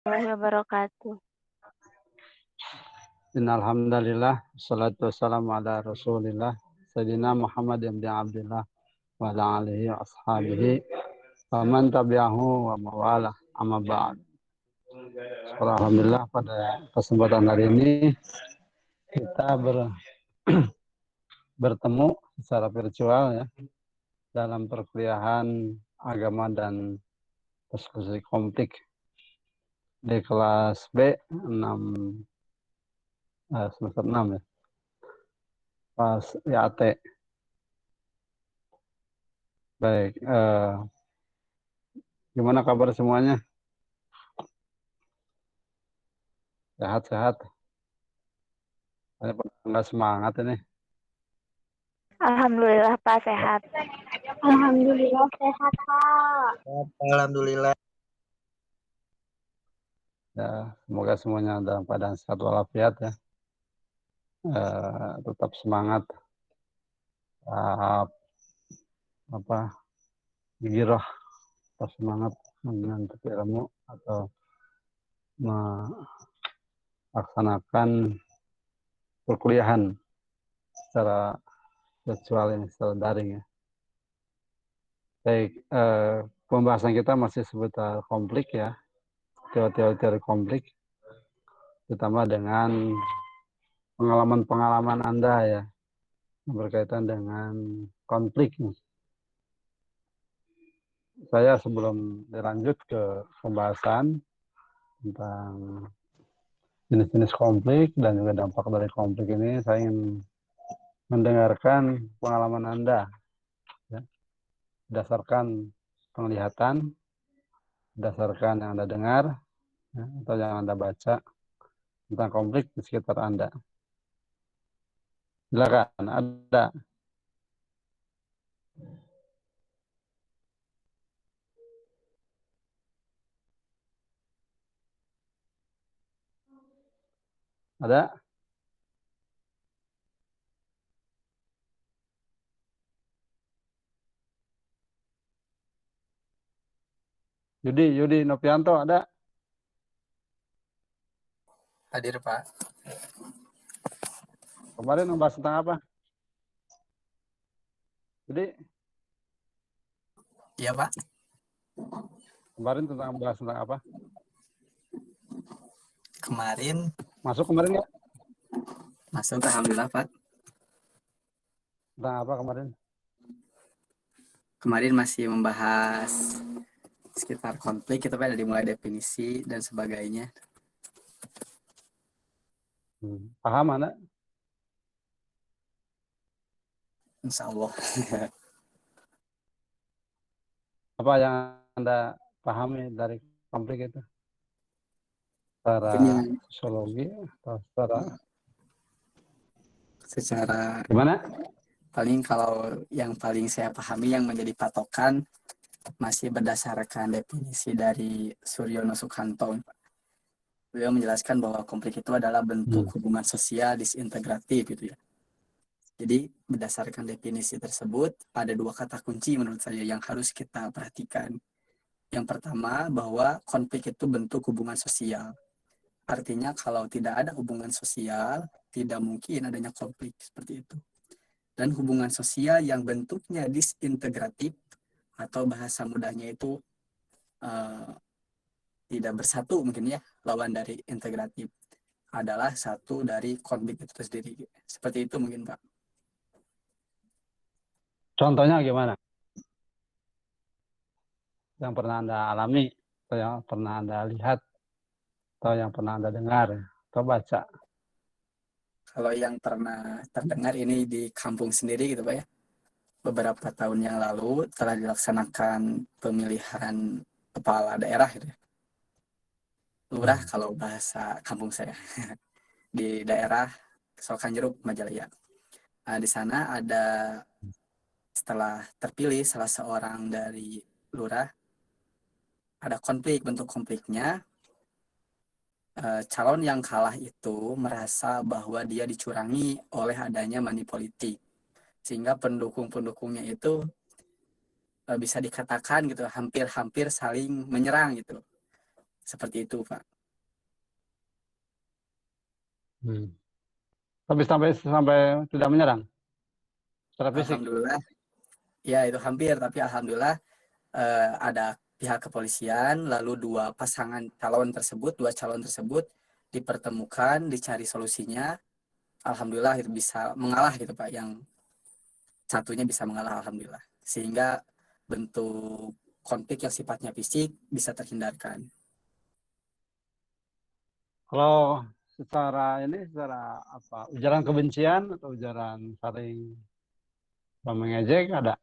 warahmatullahi wabarakatuh. Innalhamdalillah, salatu wassalamu ala rasulillah, Sayyidina Muhammad ibn Abdullah, wa ala alihi wa ashabihi, wa man tabi'ahu wa mawalah, amma ba'd. Alhamdulillah, pada kesempatan hari ini kita bertemu secara virtual ya, dalam perkuliahan agama dan diskusi konflik di kelas B 6 semester 6 ya, pas IAT. Baik, gimana kabar semuanya? Sehat-sehat? Saya nggak semangat ini. Alhamdulillah Pak sehat. Alhamdulillah sehat Pak. Alhamdulillah. Ya, semoga semuanya dalam keadaan sehat walafiat ya. Tetap semangat, giroh, tetap semangat menuntut ilmu atau melaksanakan perkuliahan secara virtual ini, secara daring ya. Baik, pembahasan kita masih seputar konflik ya, teori-teori konflik, terutama dengan pengalaman-pengalaman Anda ya, berkaitan dengan konflik. Saya sebelum dilanjut ke pembahasan tentang jenis-jenis konflik dan juga dampak dari konflik ini, saya ingin mendengarkan pengalaman Anda ya, berdasarkan penglihatan, berdasarkan yang Anda dengar ya, atau yang Anda baca tentang konflik di sekitar Anda. Silakan, ada. Ada? Yudi Novianto ada? Hadir Pak. Kemarin membahas tentang apa? Yudi? Iya Pak. Kemarin membahas tentang apa? Kemarin Masuk kemarin nggak? masuk, alhamdulillah Pak. Tentang apa kemarin? Kemarin masih membahas sekitar konflik, kita Pak, dari mulai definisi dan sebagainya. Paham Anda? Insya Allah. Apa yang Anda pahami dari konflik itu? Secara sosiologi atau secara gimana? Paling kalau yang paling saya pahami yang menjadi patokan masih berdasarkan definisi dari Suryono Sukanto. Beliau menjelaskan bahwa konflik itu adalah bentuk hubungan sosial disintegratif gitu ya. Jadi berdasarkan definisi tersebut ada dua kata kunci menurut saya yang harus kita perhatikan. Yang pertama bahwa konflik itu bentuk hubungan sosial. Artinya kalau tidak ada hubungan sosial, tidak mungkin adanya konflik seperti itu. Dan hubungan sosial yang bentuknya disintegratif atau bahasa mudahnya itu tidak bersatu mungkin ya, lawan dari integratif adalah satu dari konflik itu sendiri. Seperti itu mungkin Pak. Contohnya gimana? Yang pernah Anda alami, atau yang pernah Anda lihat, atau yang pernah Anda dengar, atau baca? Kalau yang pernah terdengar ini di kampung sendiri gitu Pak ya. Beberapa tahun yang lalu telah dilaksanakan pemilihan kepala daerah gitu ya. Lurah kalau bahasa kampung saya. Di daerah Sokanjeruk, Majalaya. Nah, di sana ada, setelah terpilih salah seorang dari lurah, ada konflik. Bentuk konfliknya, calon yang kalah itu merasa bahwa dia dicurangi oleh adanya money politik, sehingga pendukung-pendukungnya itu bisa dikatakan gitu hampir-hampir saling menyerang gitu. Seperti itu, Pak. Tapi sampai tidak menyerang secara fisik. Alhamdulillah, ya itu hampir, tapi alhamdulillah ada pihak kepolisian, lalu dua calon tersebut dipertemukan, dicari solusinya. Alhamdulillah itu bisa mengalah gitu Pak, yang satunya bisa mengalah alhamdulillah. Sehingga bentuk konflik yang sifatnya fisik bisa terhindarkan. Kalau secara apa? Ujaran kebencian atau ujaran saling mengejek ada?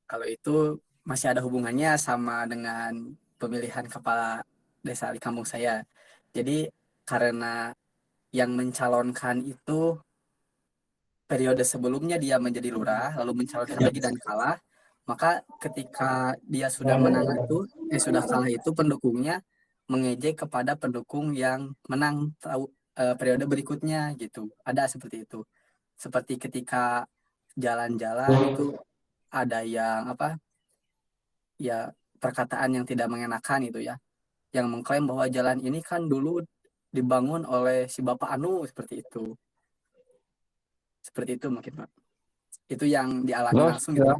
Kalau itu masih ada hubungannya sama dengan pemilihan kepala desa di kampung saya. Jadi karena yang mencalonkan itu periode sebelumnya dia menjadi lurah, lalu mencalonkan lagi dan kalah, maka ketika dia sudah sudah kalah itu pendukungnya mengejek kepada pendukung yang menang periode berikutnya gitu. Ada seperti itu. Seperti ketika jalan-jalan itu ada yang ya perkataan yang tidak mengenakan itu ya, yang mengklaim bahwa jalan ini kan dulu dibangun oleh si Bapak Anu seperti itu mungkin Pak. Itu yang dialami Terus langsung gitu. ya,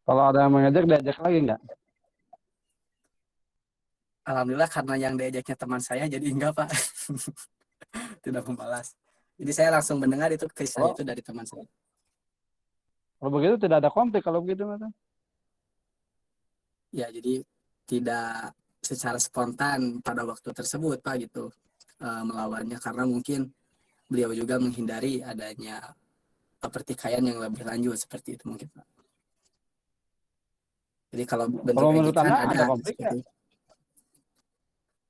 kalau ada yang mengejek diajak lagi nggak? Alhamdulillah karena yang diajaknya teman saya jadi enggak Pak. Tidak membalas. Jadi saya langsung mendengar itu kisah itu dari teman saya. Kalau begitu tidak ada konflik kalau begitu Mas. Ya jadi tidak secara spontan pada waktu tersebut Pak gitu melawannya, karena mungkin beliau juga menghindari adanya pertikaian yang lebih lanjut seperti itu mungkin Pak. Jadi kalau bentuk Kalau menurut ejekan Anda ada konflik seperti ya?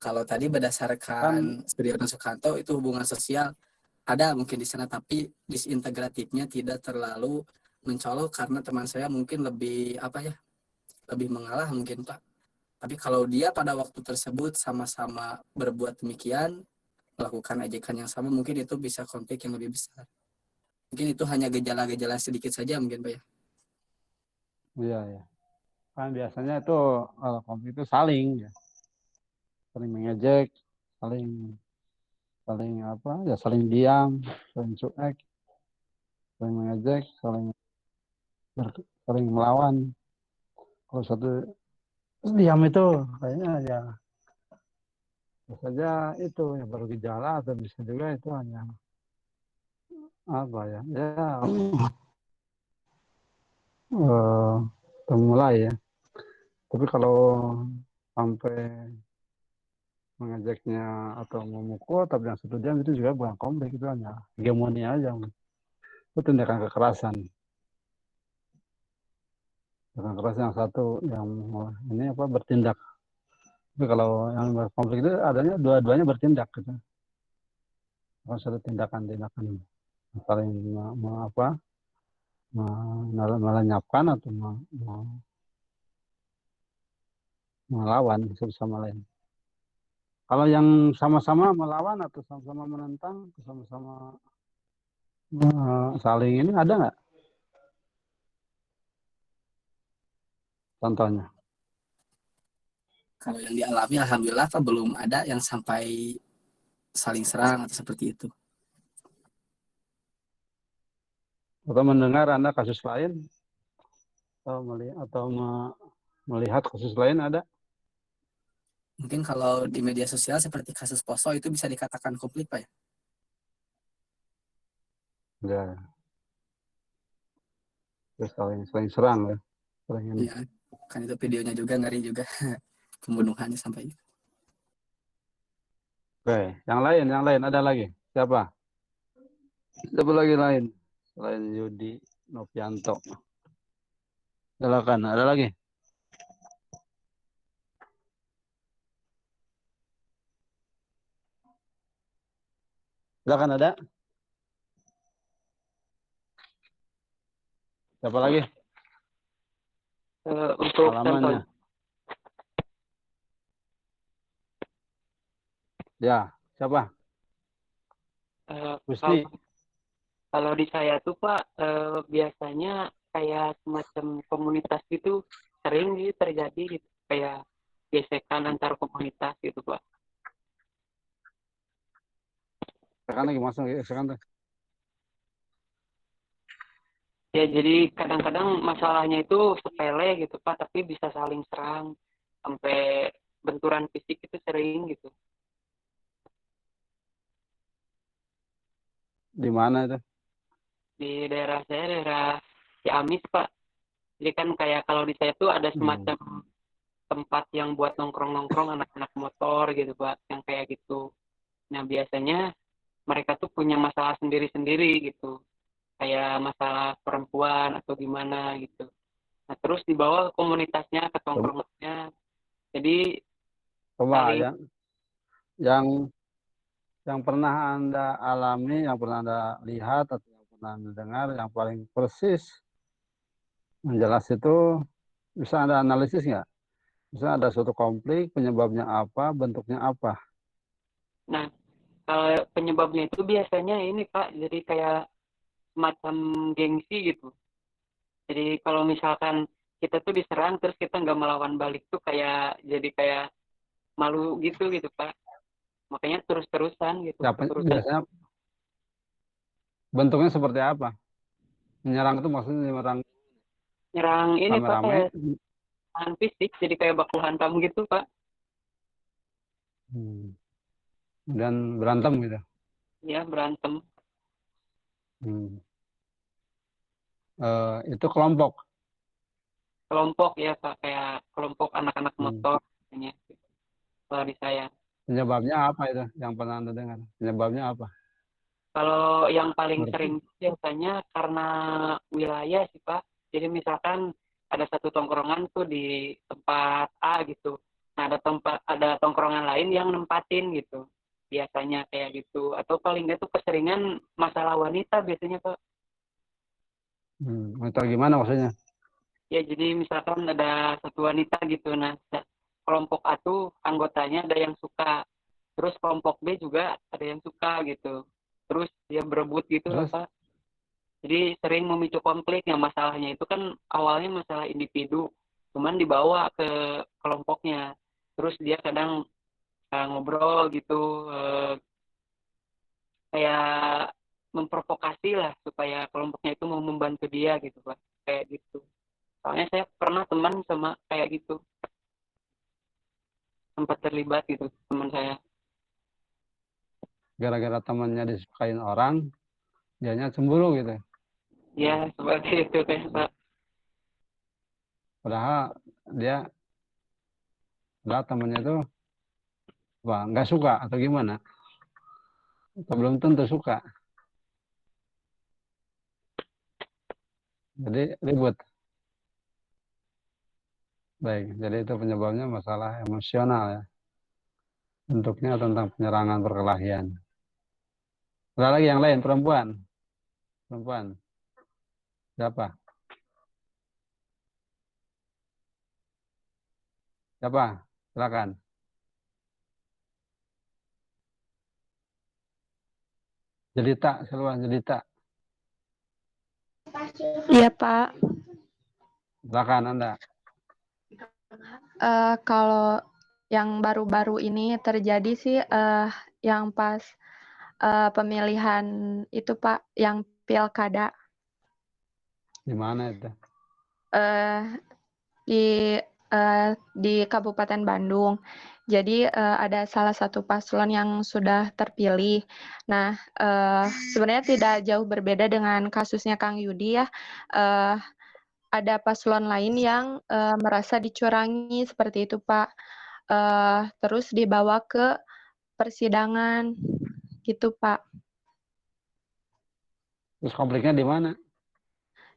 kalau tadi Kan berdasarkan Suryono Sukanto itu hubungan sosial ada mungkin di sana, tapi disintegratifnya tidak terlalu mencolok karena teman saya mungkin lebih lebih mengalah mungkin Pak. Tapi kalau dia pada waktu tersebut sama-sama berbuat demikian, melakukan ejekan yang sama, mungkin itu bisa konflik yang lebih besar. Mungkin itu hanya gejala-gejala sedikit saja mungkin Pak ya. iya ya. Kan biasanya itu konflik itu saling ya. Saling mengejek, saling saling ya saling diam, saling cuek, saling mengejek, saling melawan. Kalau satu diam itu kayaknya ya saja itu ya baru gejala atau bisa juga itu hanya apa ya mulai ya. Tapi kalau sampai mengejaknya atau memukul tapi yang satu diam itu juga bukan konflik, itu hanya hegemoni aja. Itu tindakan kekerasan. Tindakan kekerasan yang satu yang ini bertindak. Tapi kalau yang konflik itu adanya dua-duanya bertindak gitu. Bukan satu tindakan-tindakan saling melenyapkan atau melawan satu sama lain. Kalau yang sama-sama melawan atau sama-sama menentang, sama-sama saling ini ada nggak contohnya? Kalau yang dialami alhamdulillah Pak belum ada yang sampai saling serang atau seperti itu. Atau mendengar Anda kasus lain atau melihat kasus lain ada? Mungkin kalau di media sosial seperti kasus Poso itu bisa dikatakan konflik Pak ya. Ya, terus saling serang ya. Iya, kan itu videonya juga ngeri juga pembunuhannya sampai itu. Oke, yang lain ada lagi. Siapa? Siapa lagi lain selain Yudi Novianto? Silakan, ada lagi? Silakan, ada? Siapa lagi? Untuk Alamannya. Ya, siapa? Gusti. Kalau di saya tuh Pak biasanya kayak semacam komunitas gitu sering gitu terjadi gitu, kayak gesekan antar komunitas gitu Pak. Sekarang lagi masuk ya, sekarang tuh. Ya jadi kadang-kadang masalahnya itu sepele gitu Pak, tapi bisa saling serang sampai benturan fisik itu sering gitu. Di mana itu? Di daerah saya, daerah Ciamis Pak. Jadi kan kayak kalau di saya tuh ada semacam tempat yang buat nongkrong-nongkrong anak-anak motor gitu Pak, yang kayak gitu. Nah biasanya mereka tuh punya masalah sendiri-sendiri gitu, kayak masalah perempuan atau gimana gitu. Nah terus dibawa ke komunitasnya, ke tongkrongannya, jadi Coba saling yang pernah Anda alami, yang pernah Anda lihat atau yang pernah Anda dengar, yang paling persis menjelas itu bisa Anda analisis nggak? Bisa ada suatu konflik, penyebabnya apa, bentuknya apa? nah kalau penyebabnya itu biasanya ini Pak, jadi kayak semacam gengsi gitu. Jadi kalau misalkan kita tuh diserang terus kita nggak melawan balik tuh kayak jadi kayak malu gitu Pak. Makanya terus-terusan gitu, Siapa, terusan biasanya bentuknya seperti apa? Menyerang itu maksudnya menyerang nyerang ini Pak, rame-rame. kayak serangan fisik, jadi kayak baku hantam gitu Pak. Dan berantem gitu. Ya berantem. Hmm. Itu kelompok. Kelompok ya Pak, kayak kelompok anak-anak motor katanya gitu. Kalau di saya. Penyebabnya apa itu yang pernah Anda dengar? Penyebabnya apa? Kalau yang paling Menurut- sering biasanya karena wilayah sih Pak. Jadi misalkan ada satu tongkrongan tuh di tempat A gitu. Nah ada tongkrongan lain yang nempatin gitu. Biasanya kayak gitu. Atau paling nggak tuh keseringan masalah wanita biasanya Pak. Atau gimana maksudnya? Ya jadi misalkan ada satu wanita gitu. Nah kelompok A tuh anggotanya ada yang suka. Terus kelompok B juga ada yang suka gitu. Terus dia berebut gitu lah Terus Pak. Jadi sering memicu konflik. Yang masalahnya itu kan awalnya masalah individu, cuman dibawa ke kelompoknya. Terus dia kadang ngobrol gitu, kayak memprovokasi lah supaya kelompoknya itu mau membantu dia gitu Pak. Kayak gitu. Soalnya saya pernah teman sama kayak gitu, sempat terlibat gitu teman saya. gara-gara temannya disukain orang, dianya cemburu gitu. Ya seperti itu kayak Pak. Padahal dia, padahal temannya itu nggak suka atau gimana? Atau belum tentu suka. Jadi ribut. Baik, jadi itu penyebabnya masalah emosional ya. Bentuknya tentang penyerangan perkelahian. Ada lagi yang lain, perempuan. Perempuan. Siapa? Siapa? Silakan. Jelita, silakan jelita. Iya, Pak. Silakan Anda. Kalau yang baru-baru ini terjadi sih yang pas pemilihan itu Pak, yang pilkada Di mana itu? di di Kabupaten Bandung. Jadi ada salah satu paslon yang sudah terpilih. Nah, sebenarnya tidak jauh berbeda dengan kasusnya Kang Yudi ya. Ada paslon lain yang merasa dicurangi seperti itu Pak. Terus dibawa ke persidangan gitu Pak. Terus konfliknya di mana?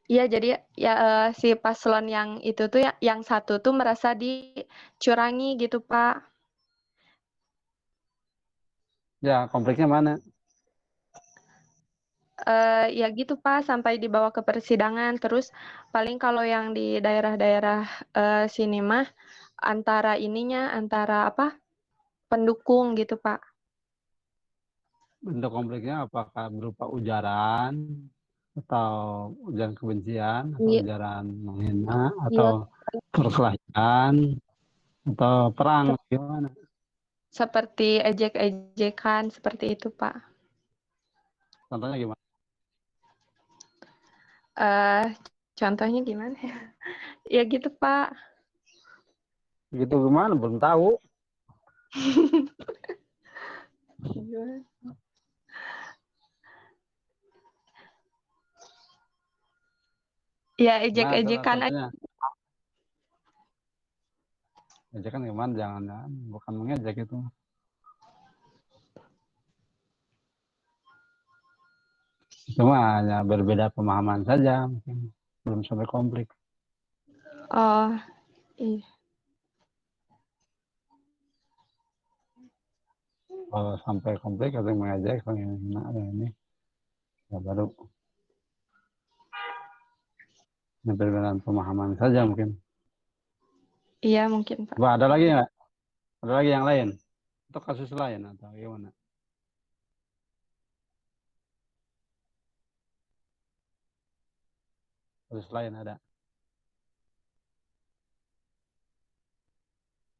Iya, jadi ya si paslon yang itu tuh yang satu tuh merasa dicurangi gitu Pak. Ya, konfliknya mana? Ya gitu Pak, sampai dibawa ke persidangan. Terus paling kalau yang di daerah-daerah sini mah antara apa pendukung gitu Pak. Bentuk konfliknya apakah berupa ujaran atau ujaran kebencian atau Iya, ujaran menghina iya, atau perkelahian atau perang gimana? seperti ejek-ejekan seperti itu, Pak. Contohnya gimana? Eh, contohnya gimana ya? Ya gitu, Pak. Gitu gimana? Belum tahu. Gimana? Ya Gimana ejek-ejekan aja. contohnya? Ejekan gimana? Jangan, bukan mengejek itu. Cuma hanya berbeda pemahaman saja, mungkin belum sampai konflik. Oh, iya. Kalau sampai konflik atau mengejek, menghina, ini ya baru perbedaan pemahaman saja mungkin. Iya mungkin, Pak. Coba ada lagi nggak? Ada lagi yang lain? Atau kasus lain atau gimana? Kasus lain ada.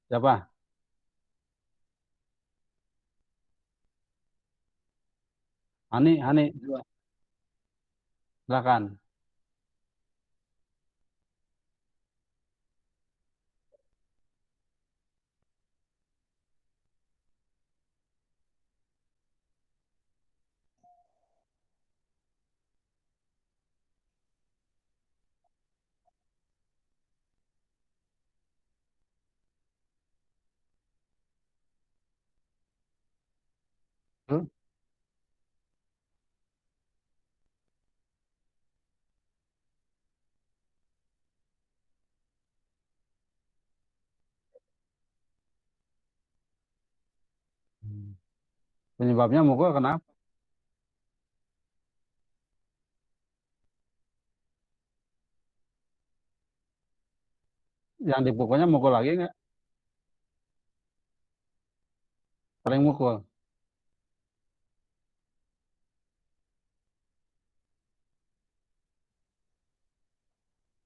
Siapa? Hani, coba. Silakan. Hmm? Penyebabnya mukul kenapa? Yang dipukulnya mukul lagi nggak? Sering mukul.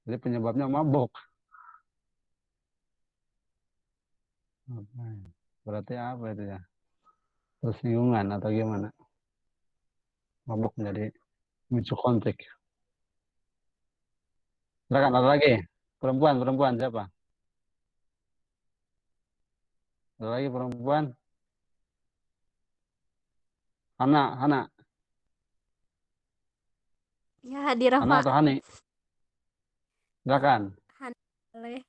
Jadi penyebabnya mabuk. Apa ya? Berarti apa itu ya? Tersinggungan atau gimana? Mabuk menjadi micu konflik. Silakan ada lagi. Perempuan siapa? Ada lagi perempuan? Hana, Ya, hadirah Hana Pak. atau Hani? Silakan. Han boleh.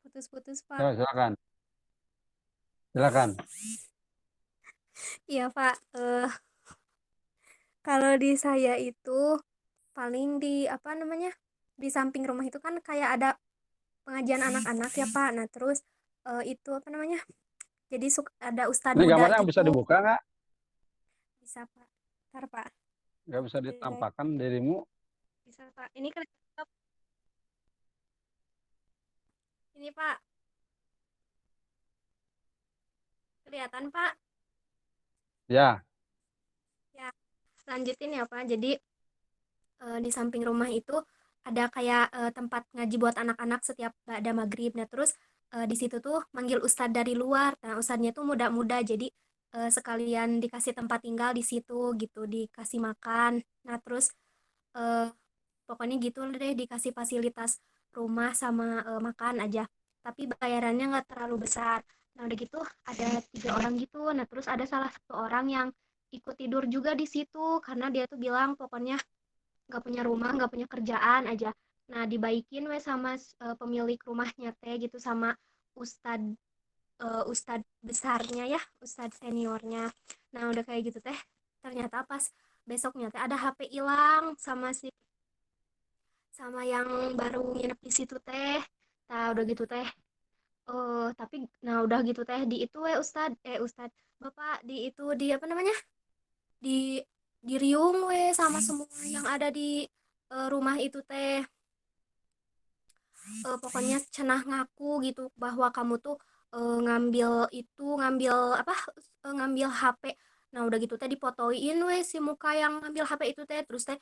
Putus-putus Pak. Ya, silakan. Silakan. Iya Pak. Kalau di saya itu paling di apa namanya, di samping rumah itu kan kayak ada pengajian anak-anak ya Pak. Nah terus itu apa namanya, jadi ada ustadz Ini muda gambarnya bisa gitu. dibuka nggak? Bisa Pak, ntar Pak. Nggak bisa ditampakkan dirimu? Bisa Pak, ini kelihatan. Ini Pak, kelihatan Pak. Ya. Ya, lanjutin ya Pak. Jadi di samping rumah itu ada kayak tempat ngaji buat anak-anak setiap ada maghrib. Nah terus di situ tuh manggil ustadz dari luar. Nah ustadznya tuh muda-muda, jadi sekalian dikasih tempat tinggal di situ gitu, dikasih makan. Nah terus eh, pokoknya gitu deh, dikasih fasilitas rumah sama makan aja. Tapi bayarannya nggak terlalu besar. Nah udah gitu ada 3 orang gitu. Nah terus ada salah satu orang yang ikut tidur juga di situ karena dia tuh bilang pokoknya nggak punya rumah, nggak punya kerjaan aja. Nah dibaikin we sama pemilik rumahnya teh gitu, sama ustad ustad besarnya ya, ustad seniornya. Nah udah kayak gitu teh, ternyata pas besoknya teh ada HP hilang sama sama yang baru nginep di situ teh. Nah udah gitu teh, tapi nah udah gitu teh di itu ustad bapak di itu, di apa namanya, di di riung we sama semua yang ada di rumah itu teh. Pokoknya cenah ngaku gitu bahwa kamu tuh ngambil apa, ngambil HP Nah udah gitu teh difotoin weh si muka yang ngambil HP itu teh, terus teh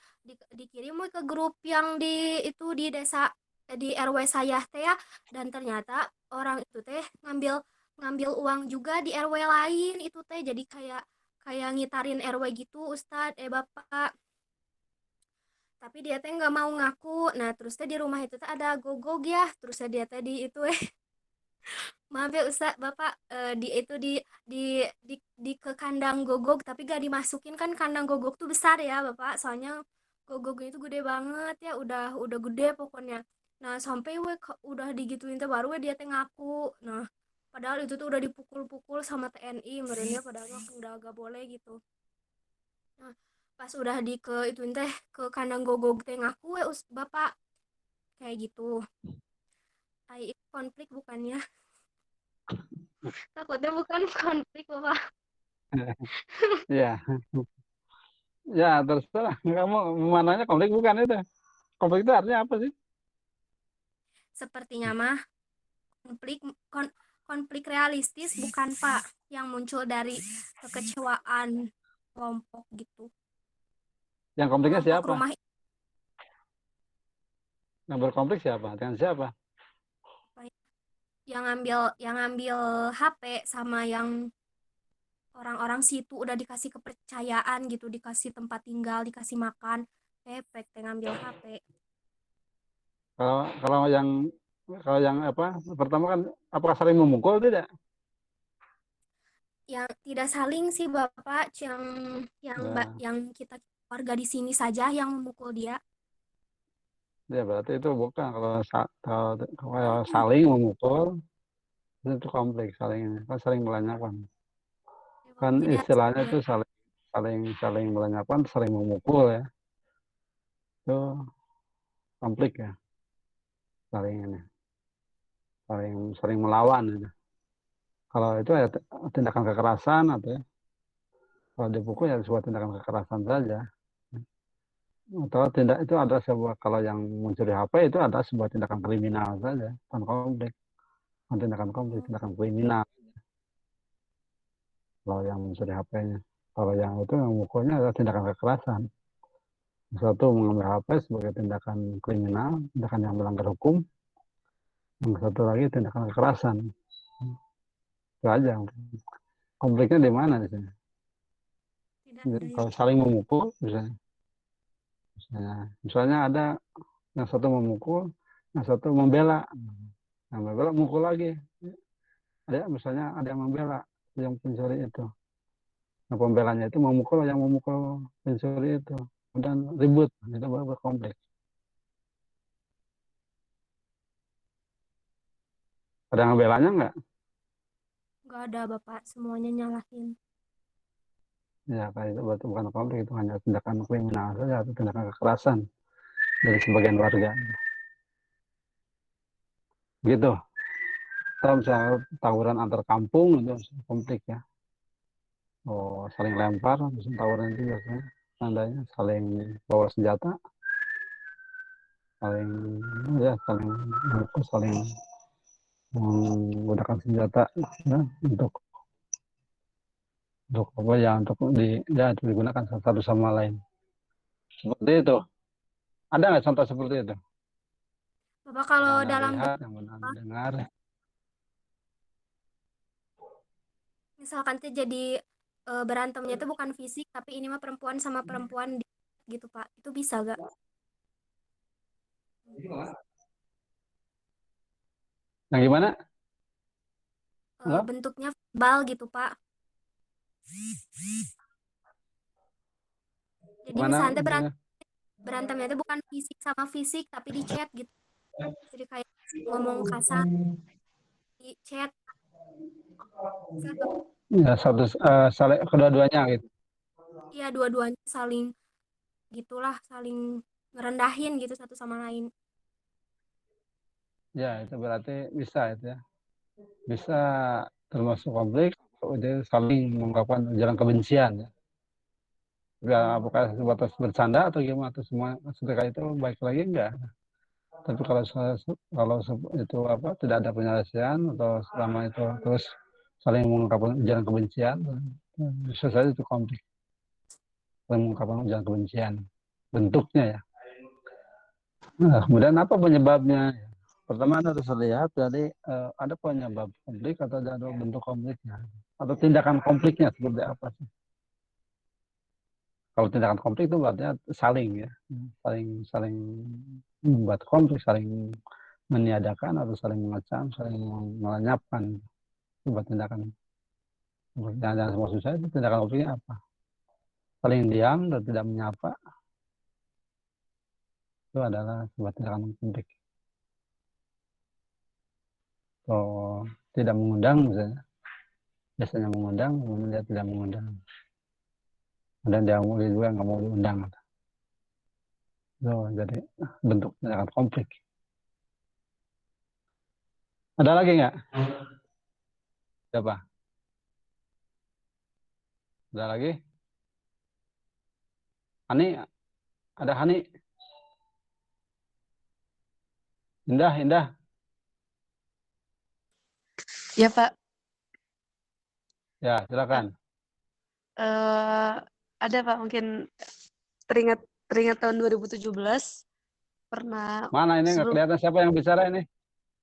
dikirim weh ke grup yang di desa, di RW saya teh ya. Dan ternyata orang itu teh ngambil ngambil uang juga di RW lain itu teh, jadi kayak kayak ngitarin RW gitu Ustadz, Bapak. Tapi dia teh nggak mau ngaku. Nah terus teh di rumah itu teh ada gogog ya, terus teh dia teh di itu maaf ya Ustaz, Bapak, di itu di ke kandang gogog tapi gak dimasukin, kan kandang gogog tuh besar ya Bapak, soalnya gogognya itu gede banget ya, udah gede pokoknya. Nah sampai udah digituin teh baru we dia teh ngaku. Nah padahal itu tuh udah dipukul-pukul sama TNI merenya, padahal mah udah gak boleh gitu. Nah pas udah di ke itu teh ke kandang gogog teh ngaku we Bapak kayak gitu. Ai konflik bukannya? Takutnya bukan konflik Bapak. Ya, ya terserah. Kamu mananya konflik bukan itu. Konflik itu artinya apa sih? Sepertinya mah konflik konflik realistis bukan Pak, yang muncul dari kekecewaan kelompok gitu. Yang konfliknya Kelompok siapa? rumah Yang berkonflik siapa? Dengan siapa? yang ngambil HP sama yang orang-orang situ udah dikasih kepercayaan gitu, dikasih tempat tinggal, dikasih makan, efek ngambil HP. Kalau kalau yang apa? Pertama kan apakah saling memukul tidak? Yang tidak saling sih Bapak, Ya, yang kita warga di sini saja yang memukul dia. ya berarti itu bukan kalau Saling. saling memukul itu konflik saling kan saling melenyapkan. Ya, Kan Bapak, jadi harus istilahnya hati-hati. itu saling saling saling melenyapkan, saling memukul ya. Itu konflik ya, saling ini, saling melawan gitu. Kalau itu ya tindakan kekerasan atau ya, kalau dipukul ya sebuah tindakan kekerasan saja. Atau tindak itu ada sebuah kalau yang mencuri HP itu ada sebuah tindakan kriminal saja, bukan konflik, bukan tindakan konflik, Oh, tindakan kriminal. Kalau yang mencuri HP-nya, kalau yang itu yang mukulnya adalah tindakan kekerasan. Satu mengambil HP sebagai tindakan kriminal, tindakan yang melanggar hukum. Yang satu lagi tindakan kekerasan. Itu aja. Konfliknya di mana di sini? tidak ada yang Kalau saling memukul, misalnya ada yang satu memukul, yang satu membela. Yang membela mukul lagi. Ada misalnya ada yang membela yang pencuri itu. Nah, pembelanya itu memukul yang memukul pencuri itu. Dan ribut, itu baru berkonflik. Ada yang ngebelanya nggak? nggak ada Bapak, semuanya nyalahin. Ya, kayak itu berarti bukan konflik, itu hanya tindakan kriminal saja atau tindakan kekerasan dari sebagian warga. Gitu. Atau misalnya tawuran antar kampung itu konflik ya. Oh, saling lempar, misalnya tawuran itu biasanya tandanya saling bawa senjata, saling ya saling menggunakan senjata ya, untuk apa ya untuk digunakan satu sama lain. Seperti itu. Ada nggak contoh seperti itu? Bapak Yang kalau mana dalam lihat, yang mana dengar. misalkan tuh jadi berantemnya itu bukan fisik tapi ini mah perempuan sama perempuan gitu Pak, itu bisa gak? Yang gimana? Halo? Bentuknya verbal gitu Pak, jadi Gimana misalnya tuh bentuknya? berantemnya itu bukan fisik sama fisik tapi di chat gitu, jadi kayak ngomong kasar di chat. Bisa Bapak? Ya, saling kedua-duanya gitu. Iya dua-duanya saling gitulah, saling ngerendahin gitu satu sama lain. Ya, itu berarti bisa itu ya. Bisa termasuk konflik, dia saling mengungkapkan ujaran kebencian ya. Ya, apakah sebatas bercanda atau gimana atau semua ketika itu baik lagi enggak. Tapi kalau itu apa tidak ada penyelesaian atau selama itu terus saling mengungkapkan ujaran kebencian, Bisa saja itu konflik, mengungkapkan ujaran kebencian, bentuknya ya. Nah, kemudian apa penyebabnya? Pertama harus lihat dari ada penyebab konflik atau ada bentuk konfliknya atau tindakan konfliknya seperti apa sih? Kalau tindakan konflik itu berarti saling ya, saling saling membuat konflik, saling meniadakan atau saling mengecam, saling melenyapkan. Itu buat tindakan. Yang maksud saya itu tindakan konfliknya apa? Saling diam dan tidak menyapa itu adalah sebuah tindakan konflik. Atau tidak mengundang misalnya, biasanya mengundang, kemudian dia tidak mengundang. Dan dia mau juga nggak mau diundang. So, jadi bentuk tindakan konflik. Ada lagi nggak? Siapa? Ada lagi? Hani? Ada Hani? Indah, Indah? Ya Pak, Ya, silakan. eh ada Pak mungkin teringat teringat tahun 2017 pernah Mana ini nggak sebelum kelihatan siapa yang bicara ini?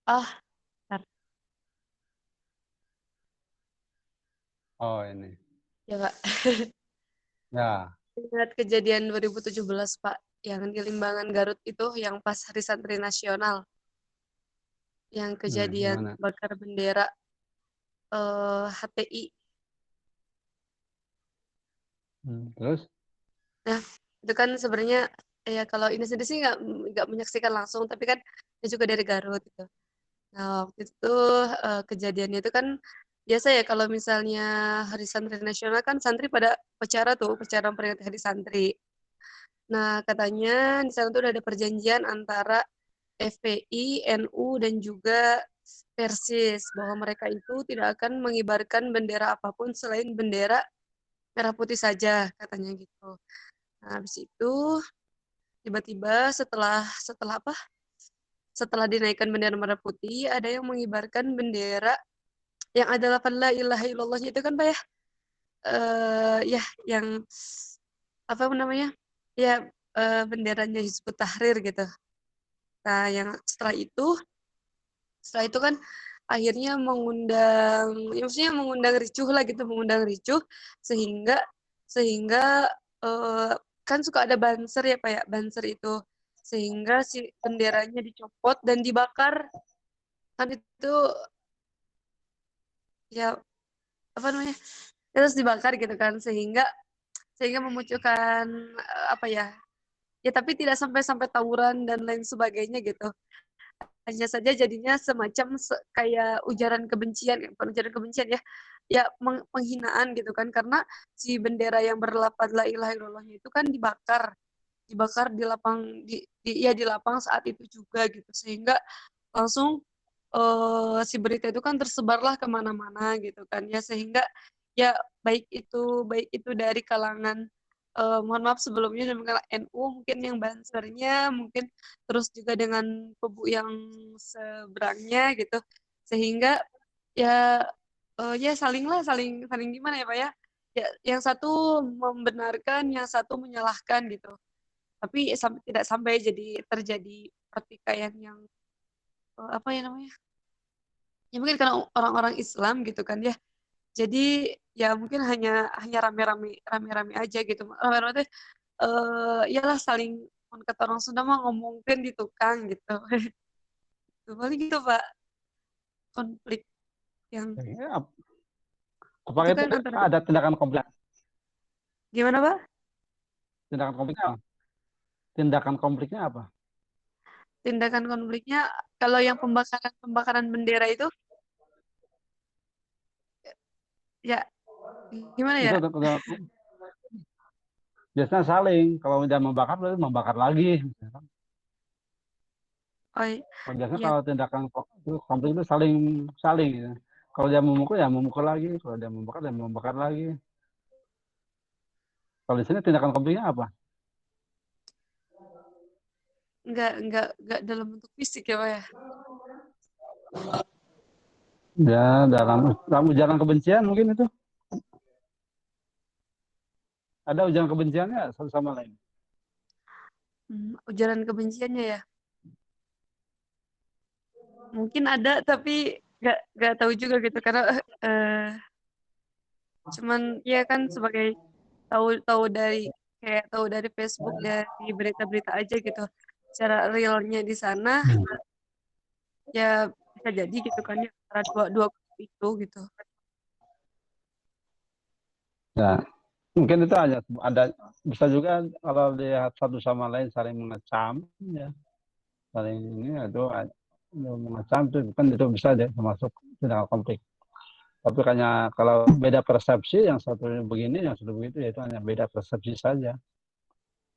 ah bentar. Oh, ini. Ya Pak, Ya. ingat kejadian 2017 Pak yang di Limbangan Garut itu yang pas Hari Santri Nasional yang kejadian Gimana? bakar bendera HTI. Terus? Nah, itu kan sebenarnya ya kalau ini sendiri sih nggak menyaksikan langsung tapi kan dia juga dari Garut gitu. Nah, waktu itu kejadiannya itu kan biasa ya kalau misalnya Hari Santri Nasional kan santri pada upacara tuh, upacara memperingati Hari Santri. Nah, katanya di sana tuh udah ada perjanjian antara FPI, NU, dan juga Persis bahwa mereka itu tidak akan mengibarkan bendera apapun selain bendera merah putih saja, katanya gitu. Nah, habis itu tiba-tiba setelah setelah apa? Setelah dinaikkan bendera merah putih, ada yang mengibarkan bendera yang ada lafaz la ilaha illallahnya itu kan Pak ya ya yang apa namanya ya benderanya Hizbut Tahrir gitu. Nah yang setelah itu kan akhirnya mengundang ya maksudnya mengundang ricuh lah gitu mengundang ricuh sehingga sehingga kan suka ada banser ya Pak ya banser itu sehingga si benderanya dicopot dan dibakar kan itu ya apa namanya terus dibakar gitu kan sehingga sehingga memunculkan apa ya ya tapi tidak sampai sampai tawuran dan lain sebagainya gitu hanya saja jadinya semacam kayak ujaran kebencian bukan ujaran kebencian ya ya penghinaan gitu kan karena si bendera yang berlapad la ilaha illallahnya itu kan dibakar di lapang ya di lapang saat itu juga gitu sehingga langsung si berita itu kan tersebarlah kemana-mana gitu kan ya sehingga ya baik itu dari kalangan mohon maaf sebelumnya dari kalangan NU mungkin yang bansernya mungkin terus juga dengan kubu yang seberangnya gitu sehingga ya ya saling saling gimana ya Pak ya ya yang satu membenarkan yang satu menyalahkan gitu tapi tidak sampai jadi terjadi pertikaian yang apa ya namanya ya mungkin karena orang-orang Islam gitu kan ya jadi ya mungkin hanya hanya rame-rame aja gitu rame-rame tuh iyalah saling mun kata orang Sunda mah ngomongin di tukang gitu tuh paling gitu Pak konflik yang Ya, itu apakah itu kan antara ada tindakan konflik? gimana Pak Tindakan konfliknya apa? Tindakan konfliknya apa? tindakan konfliknya kalau yang pembakaran pembakaran bendera itu ya gimana ya Itu biasanya saling. Kalau udah membakar, berarti membakar lagi. oh Biasanya iya kalau tindakan konflik itu saling saling. Gitu. Kalau dia memukul ya memukul lagi. Kalau dia membakar ya membakar lagi. Kalau di sini tindakan konfliknya apa? nggak dalam bentuk fisik ya Pak ya Ya dalam ujaran kebencian mungkin itu. Ada ujaran kebenciannya satu sama lain? Ujaran kebenciannya ya. Mungkin ada tapi nggak tahu juga gitu karena cuman ya kan sebagai tahu tahu dari kayak tahu dari Facebook, dari berita-berita aja gitu. Secara realnya di sana ya bisa jadi gitu kan ya antara dua dua grup itu gitu. Ya, mungkin itu hanya ada, bisa juga kalau lihat satu sama lain saling mengecam, ya, saling ini itu mengecam itu kan itu bisa deh termasuk tindakan konflik. Tapi hanya kalau beda persepsi, yang satu begini, yang satu begitu, ya itu hanya beda persepsi saja,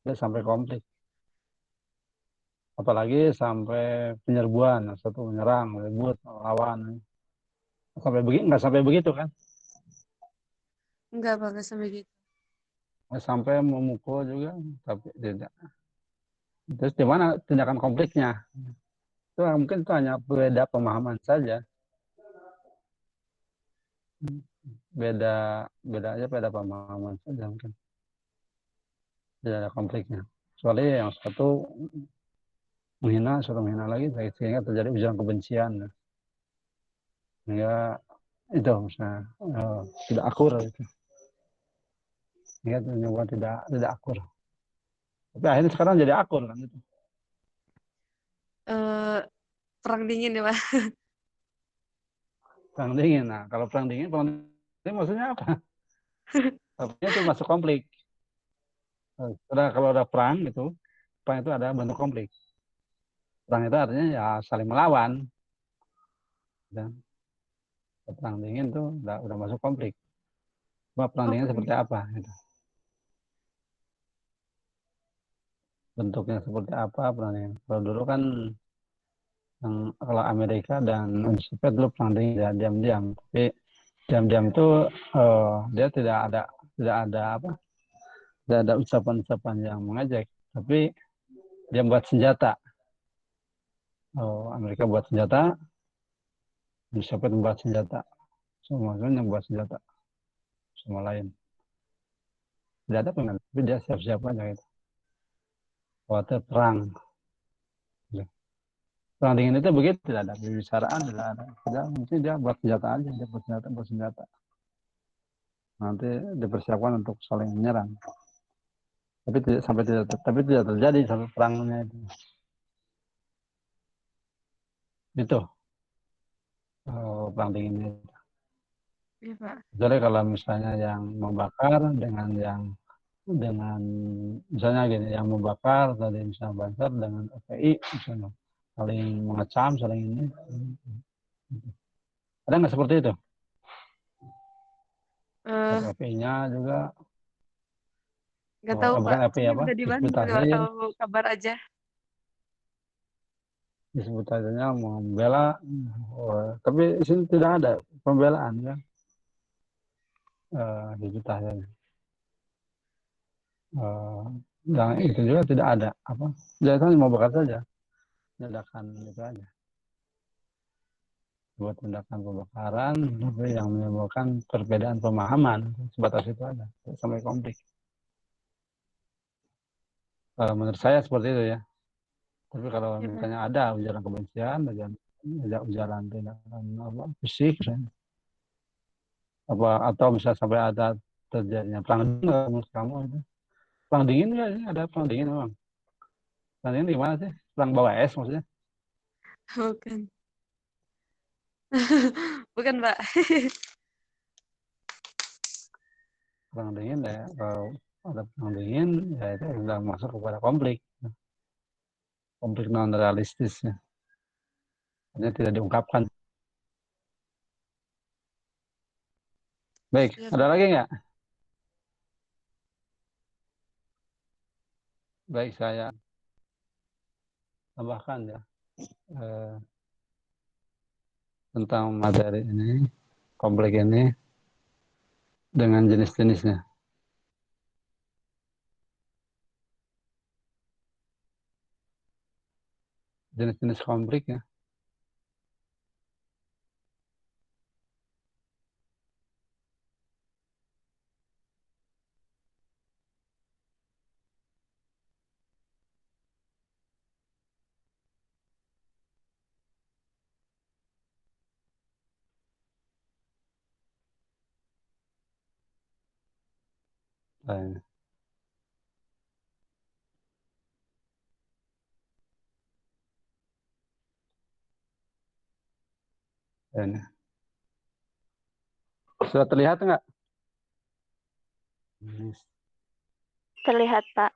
ya, sampai konflik. Apalagi sampai penyerbuan, yang satu menyerang, ribut, lawan, sampai begitu, nggak sampai begitu kan? Enggak Bang, nggak sampai gitu. Nggak sampai memukul juga, tapi tidak. Terus di mana tindakan konfliknya? Itu mungkin itu hanya beda pemahaman saja, beda beda aja, beda pemahaman saja mungkin, tidak ada konfliknya. Kecuali yang satu menghina, satu menghina lagi, sehingga terjadi ujaran kebencian, sehingga itu misalnya tidak akur itu, sehingga menyebabkan tidak akur. Tapi akhirnya sekarang jadi akur kan itu. Eh, perang dingin ya Pak. Perang dingin. Nah, kalau perang dingin maksudnya apa? Artinya itu masuk konflik. Kalau ada perang itu ada bentuk konflik. Perang itu artinya ya saling melawan. Dan perang dingin itu udah masuk konflik. Cuma perang dingin Oke. seperti apa? Gitu. Bentuknya seperti apa perang dingin? Kalau dulu kan kalau Amerika dan Uni Soviet dulu perang dingin ya diam-diam. Tapi diam-diam itu dia tidak ada apa? Tidak ada ucapan-ucapan yang mengejek. Tapi dia buat senjata. Amerika buat senjata, Uni Soviet membuat senjata. Semuanya buat senjata sama lain. Tidak ada pengen, tapi dia siap-siap aja gitu. Waktu perang. Perang dingin itu begitu, tidak ada pembicaraan, tidak ada. Tidak, mungkin dia buat senjata aja, dia buat senjata. Nanti dipersiapkan untuk saling menyerang. Tapi tidak terjadi sampai perangnya itu. Itu perang dingin itu. Iya Pak. Jadi kalau misalnya yang membakar dengan misalnya gini, yang membakar tadi misalnya Banser dengan FPI misalnya saling mengecam, saling ini, ada nggak seperti itu? Eh, FPI-nya juga, nggak tahu Pak. bukan FPI, Cuma apa, udah di Hizbut Bandung nggak Tahrir, tahu kabar aja. Hizbut Tahrirnya membela, tapi di sini tidak ada pembelaan kan, Hizbut Tahrir. Dan itu juga tidak ada apa, jadi mau bakar saja, ledakan itu aja, buat tindakan pembakaran, tapi yang menimbulkan perbedaan pemahaman sebatas itu aja sampai konflik. Kalau menurut saya seperti itu ya. Tapi kalau Iya Pak. misalnya ada ujaran kebencian, ada ujaran tindakan apa, fisik, misalnya, apa atau misalnya sampai ada terjadinya perang dingin, menurut kamu itu perang dingin nggak sih? Ada perang dingin memang. Perang dingin gimana sih? Perang bawah es maksudnya? Bukan. Bukan Pak. Perang dingin ya, kalau ada perang dingin ya itu sudah masuk kepada konflik non realistis ya. Hanya tidak diungkapkan. Baik, Iya ada Pak. lagi nggak? Baik, saya tambahkan ya eh, tentang materi ini, konflik ini dengan jenis-jenisnya. Jenis-jenis konflik ya. Nah, ini. Sudah terlihat nggak? Terlihat, Pak.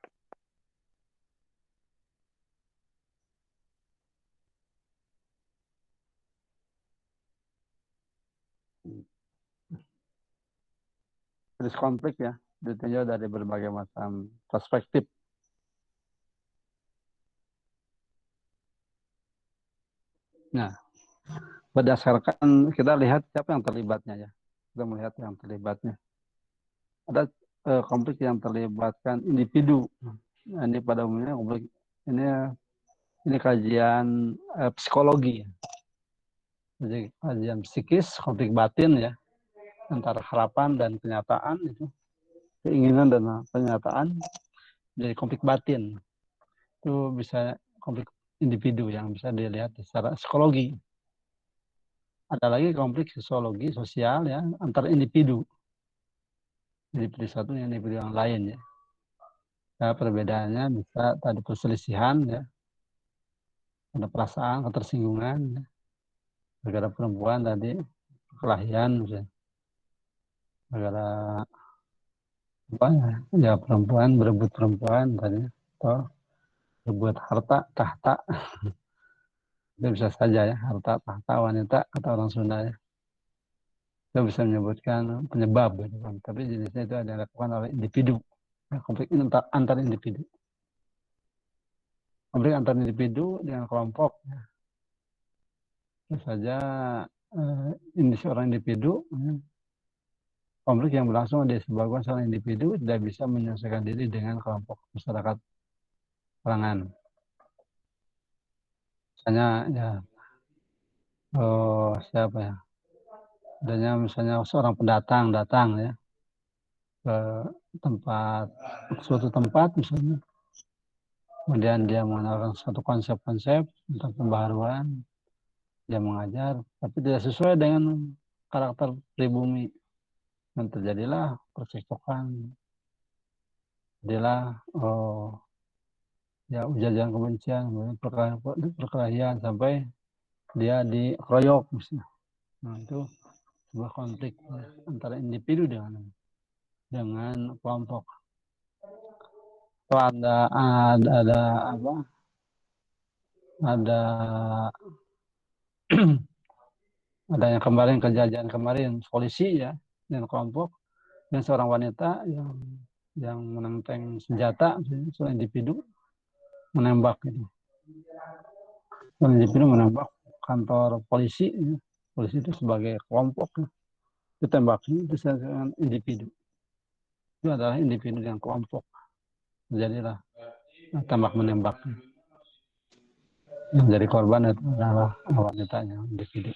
Krisis konflik ya, ditinjau dari berbagai macam perspektif. Nah, berdasarkan kita lihat siapa yang terlibatnya ya. Kita melihat yang terlibatnya. Ada konflik yang terlibatkan individu. Nah, ini pada umumnya konflik ini kajian psikologi. Jadi kajian psikis, konflik batin ya, antara harapan dan kenyataan itu, keinginan dan kenyataan, jadi konflik batin. Itu bisa konflik individu yang bisa dilihat secara psikologi. Ada lagi konflik sosiologi, sosial ya, antar individu. Individu satu dengan individu yang lain ya. Nah, perbedaannya bisa tadi perselisihan ya, ada perasaan, ketersinggungan, ya. Negara perempuan tadi, kelahian misalnya. Negara apa ya, perempuan berebut perempuan tadi, atau berebut harta, tahta. Itu bisa saja ya, harta, tahta, wanita, kata orang Sunda ya. Itu bisa menyebutkan penyebab gitu kan. Tapi jenisnya itu ada dilakukan oleh individu. Ya, konflik antar individu. Konflik antar individu dengan kelompok. Ya. Itu saja ini seorang individu. Ya. Konflik yang berlangsung disebabkan seorang individu tidak bisa menyelesaikan diri dengan kelompok masyarakat kalangan. Misalnya ya siapa ya? Adanya misalnya seorang pendatang datang ya ke tempat suatu tempat misalnya, kemudian dia mengenalkan suatu konsep-konsep tentang pembaharuan, dia mengajar, tapi tidak sesuai dengan karakter pribumi, dan terjadilah percekcokan, jadilah ya ujaran kebencian, perkelahian sampai dia dikeroyok misalnya. Nah itu sebuah konflik ya, antara individu dengan kelompok. Kalau ada apa? Ada ada yang kemarin kejadian kemarin polisi ya dan kelompok dan seorang wanita yang menenteng senjata, seorang individu menembak gitu. Seorang individu menembak kantor polisi. Ya. Polisi itu sebagai kelompok ya. Ditembaknya itu dengan individu. Itu adalah individu yang kelompok. Jadilah tembak menembak. Yang jadi korban itu adalah wanitanya, individu.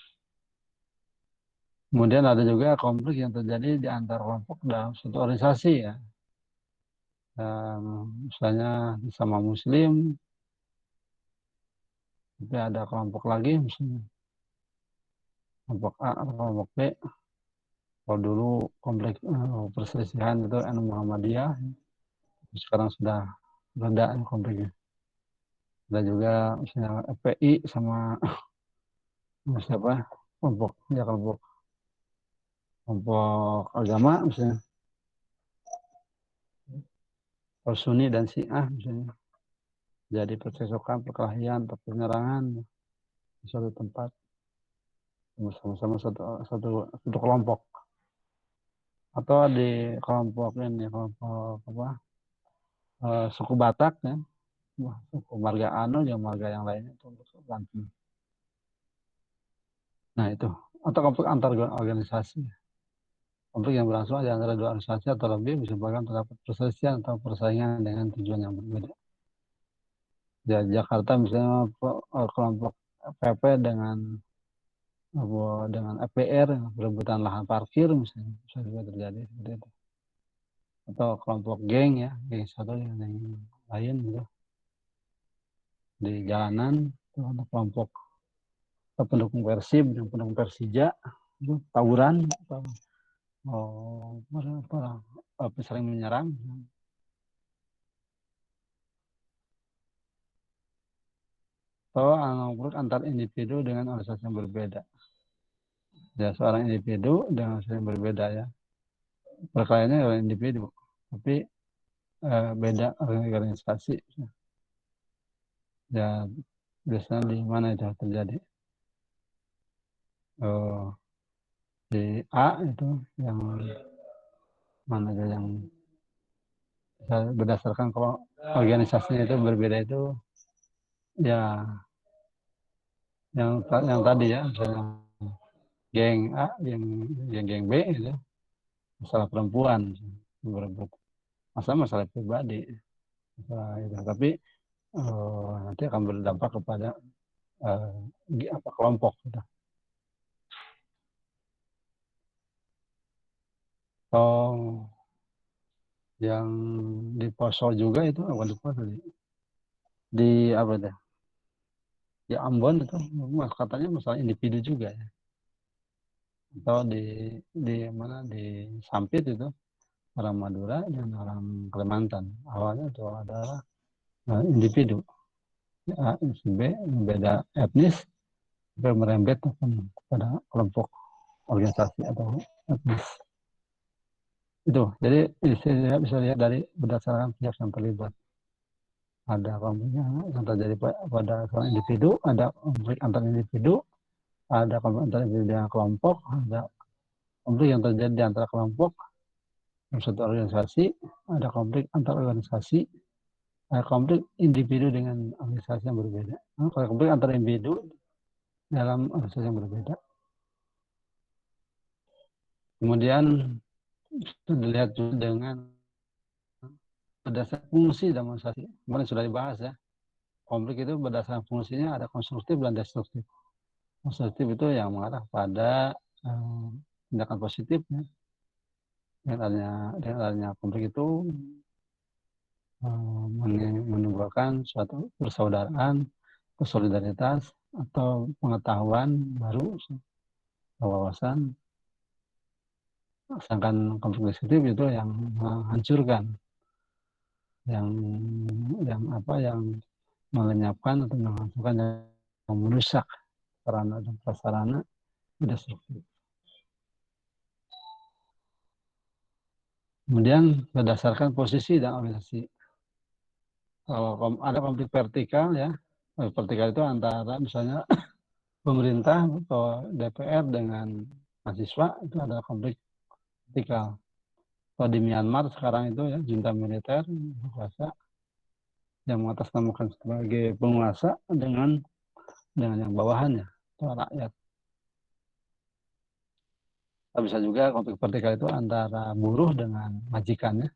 Kemudian ada juga konflik yang terjadi di antar kelompok dalam suatu organisasi ya. Misalnya sama Muslim, tapi ada kelompok lagi misalnya kelompok A atau kelompok B. Kalau dulu konflik perselisihan itu NU Muhammadiyah, sekarang sudah reda konfliknya. Ada juga misalnya FPI sama siapa kelompok agama misalnya Sunni dan Syiah misalnya, jadi percekcokan, perkelahian, penyerangan di suatu tempat sama-sama satu kelompok, atau di kelompok ini kelompok suku Batak ya, suku marga Anu dan marga yang lainnya itu Banten. Nah itu atau konflik antar organisasi. Konflik yang berlangsung di antara dua organisasi atau lebih disebabkan terdapat perselisihan atau persaingan dengan tujuan yang berbeda. Di Jakarta misalnya kelompok PP dengan FPR berebutan lahan parkir misalnya, bisa juga terjadi seperti itu. Atau kelompok geng ya, geng satu dengan yang lain gitu. Di jalanan itu ada kelompok pendukung Persib dan pendukung Persija itu tawuran atau saling menyerang atau konflik antar individu dengan organisasi yang berbeda. Ya, seorang individu dengan organisasi yang berbeda ya. Perkelahiannya oleh individu, tapi beda organisasi. Ya, biasanya di mana itu terjadi? Di A itu yang mana aja yang berdasarkan kalau organisasinya itu berbeda itu ya yang tadi ya, misalnya geng A geng B itu masalah perempuan berebut masalah pribadi itu. Tapi nanti akan berdampak kepada kelompok gitu. Yang di Poso juga itu apa di Poso di apa deh? Di Ambon itu katanya masalah individu juga ya. Atau di mana di Sampit itu orang Madura dan orang Kalimantan. Awalnya itu adalah individu. A, si B beda etnis sampai merembet kepada kelompok organisasi atau etnis. Itu. Jadi bisa lihat dari berdasarkan pihak yang terlibat. Ada konflik yang terjadi pada seorang individu, ada konflik antar individu, ada konflik antar individu dengan kelompok, ada konflik yang terjadi di antara kelompok dalam satu organisasi, ada konflik antar organisasi, ada konflik individu dengan organisasi yang berbeda. Kalau konflik antar individu dalam organisasi yang berbeda. Kemudian dilihat juga dengan berdasarkan fungsi dalam organisasi. Kemarin sudah dibahas ya. Konflik itu berdasarkan fungsinya ada konstruktif dan destruktif. Konstruktif itu yang mengarah pada tindakan positif ya. Dengan adanya konflik itu menimbulkan suatu persaudaraan, solidaritas atau pengetahuan baru, wawasan. Sedangkan konflik destruktif itu yang menghancurkan, yang melenyapkan atau menghancurkan, yang merusak sarana dan prasarana destruktif. Kemudian berdasarkan posisi dan organisasi. Kalau ada konflik vertikal ya, vertikal itu antara misalnya pemerintah atau DPR dengan mahasiswa, itu ada konflik vertikal. Kalau di Myanmar sekarang itu ya, junta militer berkuasa yang mengatasnamakan sebagai penguasa dengan yang bawahannya, itu rakyat. Bisa juga konflik vertikal itu antara buruh dengan majikannya,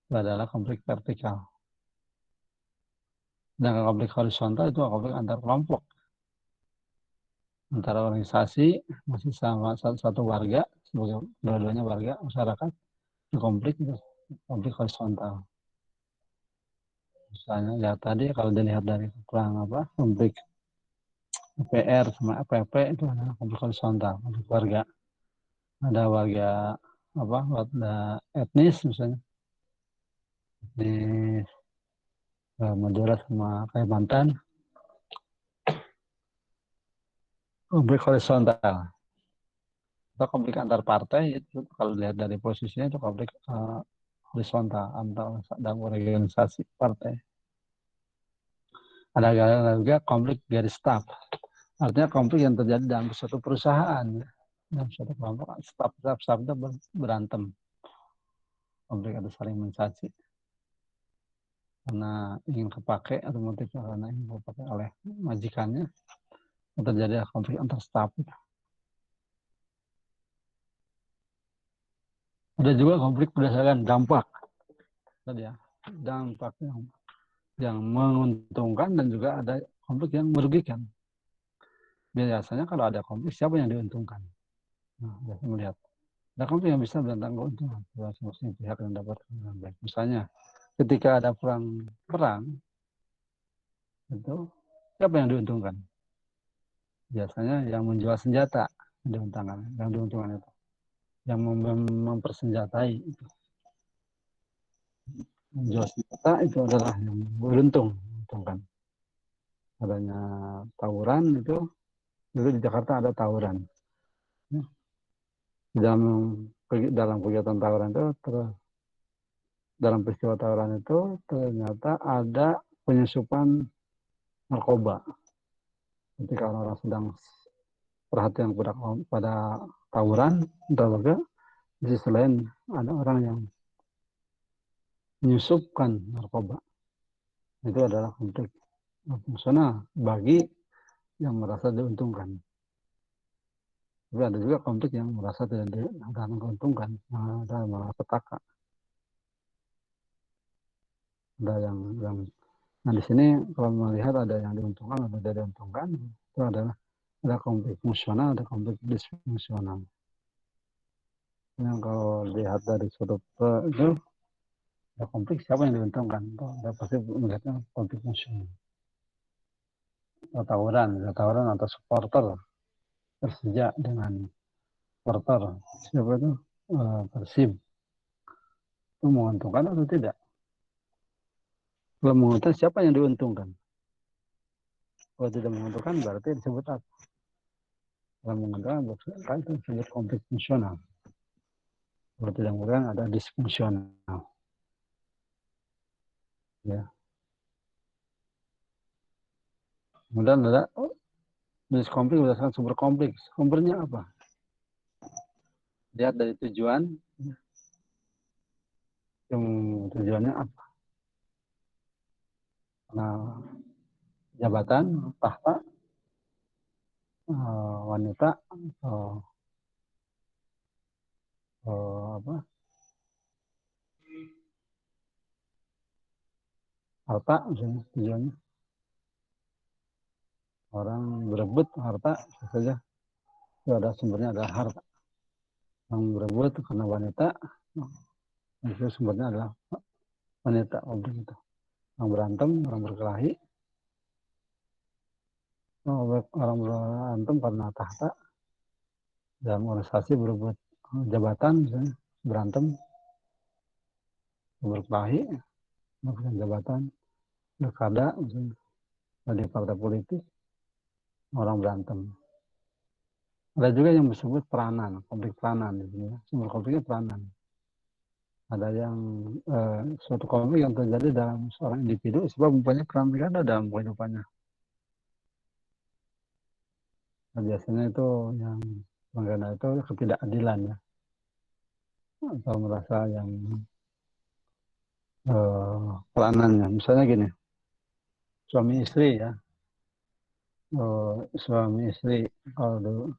itu adalah konflik vertikal. Dan konflik horizontal itu konflik antar kelompok, antara organisasi masih sama satu warga, sebagai dua-duanya warga masyarakat, itu konflik horizontal. Misalnya ya tadi kalau dilihat dari konflik PR sama FPP itu adalah konflik horizontal, konflik warga. Ada warga warga etnis misalnya di Madura sama Kalimantan, konflik horizontal. Atau konflik antar partai itu kalau dilihat dari posisinya itu konflik horizontal antar dalam organisasi partai. Ada juga konflik garis staf. Artinya konflik yang terjadi dalam suatu perusahaan, dalam suatu kelompok, staf itu berantem. Konflik atau saling mencaci. Karena ingin kepakai atau motifnya karena ingin kepakai oleh majikannya, terjadi konflik antar staf. Ada juga konflik berdasarkan dampak. Tadi ya, dampak yang menguntungkan dan juga ada konflik yang merugikan. Biasanya kalau ada konflik, siapa yang diuntungkan? Nah, biasanya melihat. Ada konflik yang bisa mendatangkan keuntungan. Masing-masing pihak yang dapat keuntungan baik. Misalnya, ketika ada perang, itu siapa yang diuntungkan? Biasanya yang menjual senjata yang diuntungkan itu. yang mempersenjatai itu. Menjual senjata itu adalah yang menguntungkan. Adanya tawuran itu, dulu di Jakarta ada tawuran. Dalam kegiatan tawuran itu, dalam peristiwa tawuran itu ternyata ada penyusupan narkoba. Ketika orang sedang perhatian pada tawuran, terlalu di sisi lain ada orang yang menyusupkan narkoba. Itu adalah konflik fungsional bagi yang merasa diuntungkan. Tapi ada juga konflik yang merasa tidak diuntungkan, ada malah petaka. Ada yang nah di sini kalau melihat ada yang diuntungkan atau tidak diuntungkan, itu adalah ada konflik fungsional, ada konflik disfungsional. Yang kalau lihat dari sudut itu, ada konflik siapa yang diuntungkan? Ada pasti melihatnya konflik fungsional. Tawuran atau supporter Persija dengan supporter siapa itu Persib, itu menguntungkan atau tidak? Kalau menguntungkan siapa yang diuntungkan? Kalau tidak menguntungkan berarti disebut apa? Kalau menguntungkan berarti itu disebut konflik fungsional. Kalau tidak menguntungkan ada disfungsional. Ya. Kemudian ada jenis konflik berdasarkan sumber konflik. Sumbernya apa? Lihat dari tujuan. Yang tujuannya apa? Nah, jabatan, tahta, wanita, apa? Harta, misalnya tujuannya. Orang berebut harta, saja. Itu ada sumbernya adalah harta. Yang berebut karena wanita, itu sumbernya adalah wanita. Gitu. Orang berantem, orang berkelahi, orang berantem karena tahta. Dalam organisasi berebut jabatan, misalnya berantem, berkelahi, melakukan jabatan, pilkada, misalnya di partai politik, orang berantem. Ada juga yang disebut peranan, konflik peranan. Sumber konfliknya peranan. Ada yang suatu konflik yang terjadi dalam seorang individu sebab mempunyai peran negara dalam kehidupannya. Nah, biasanya itu yang mengenai itu ketidakadilan ya, atau merasa yang peranannya. Misalnya gini, suami istri ya, suami istri kalau dulu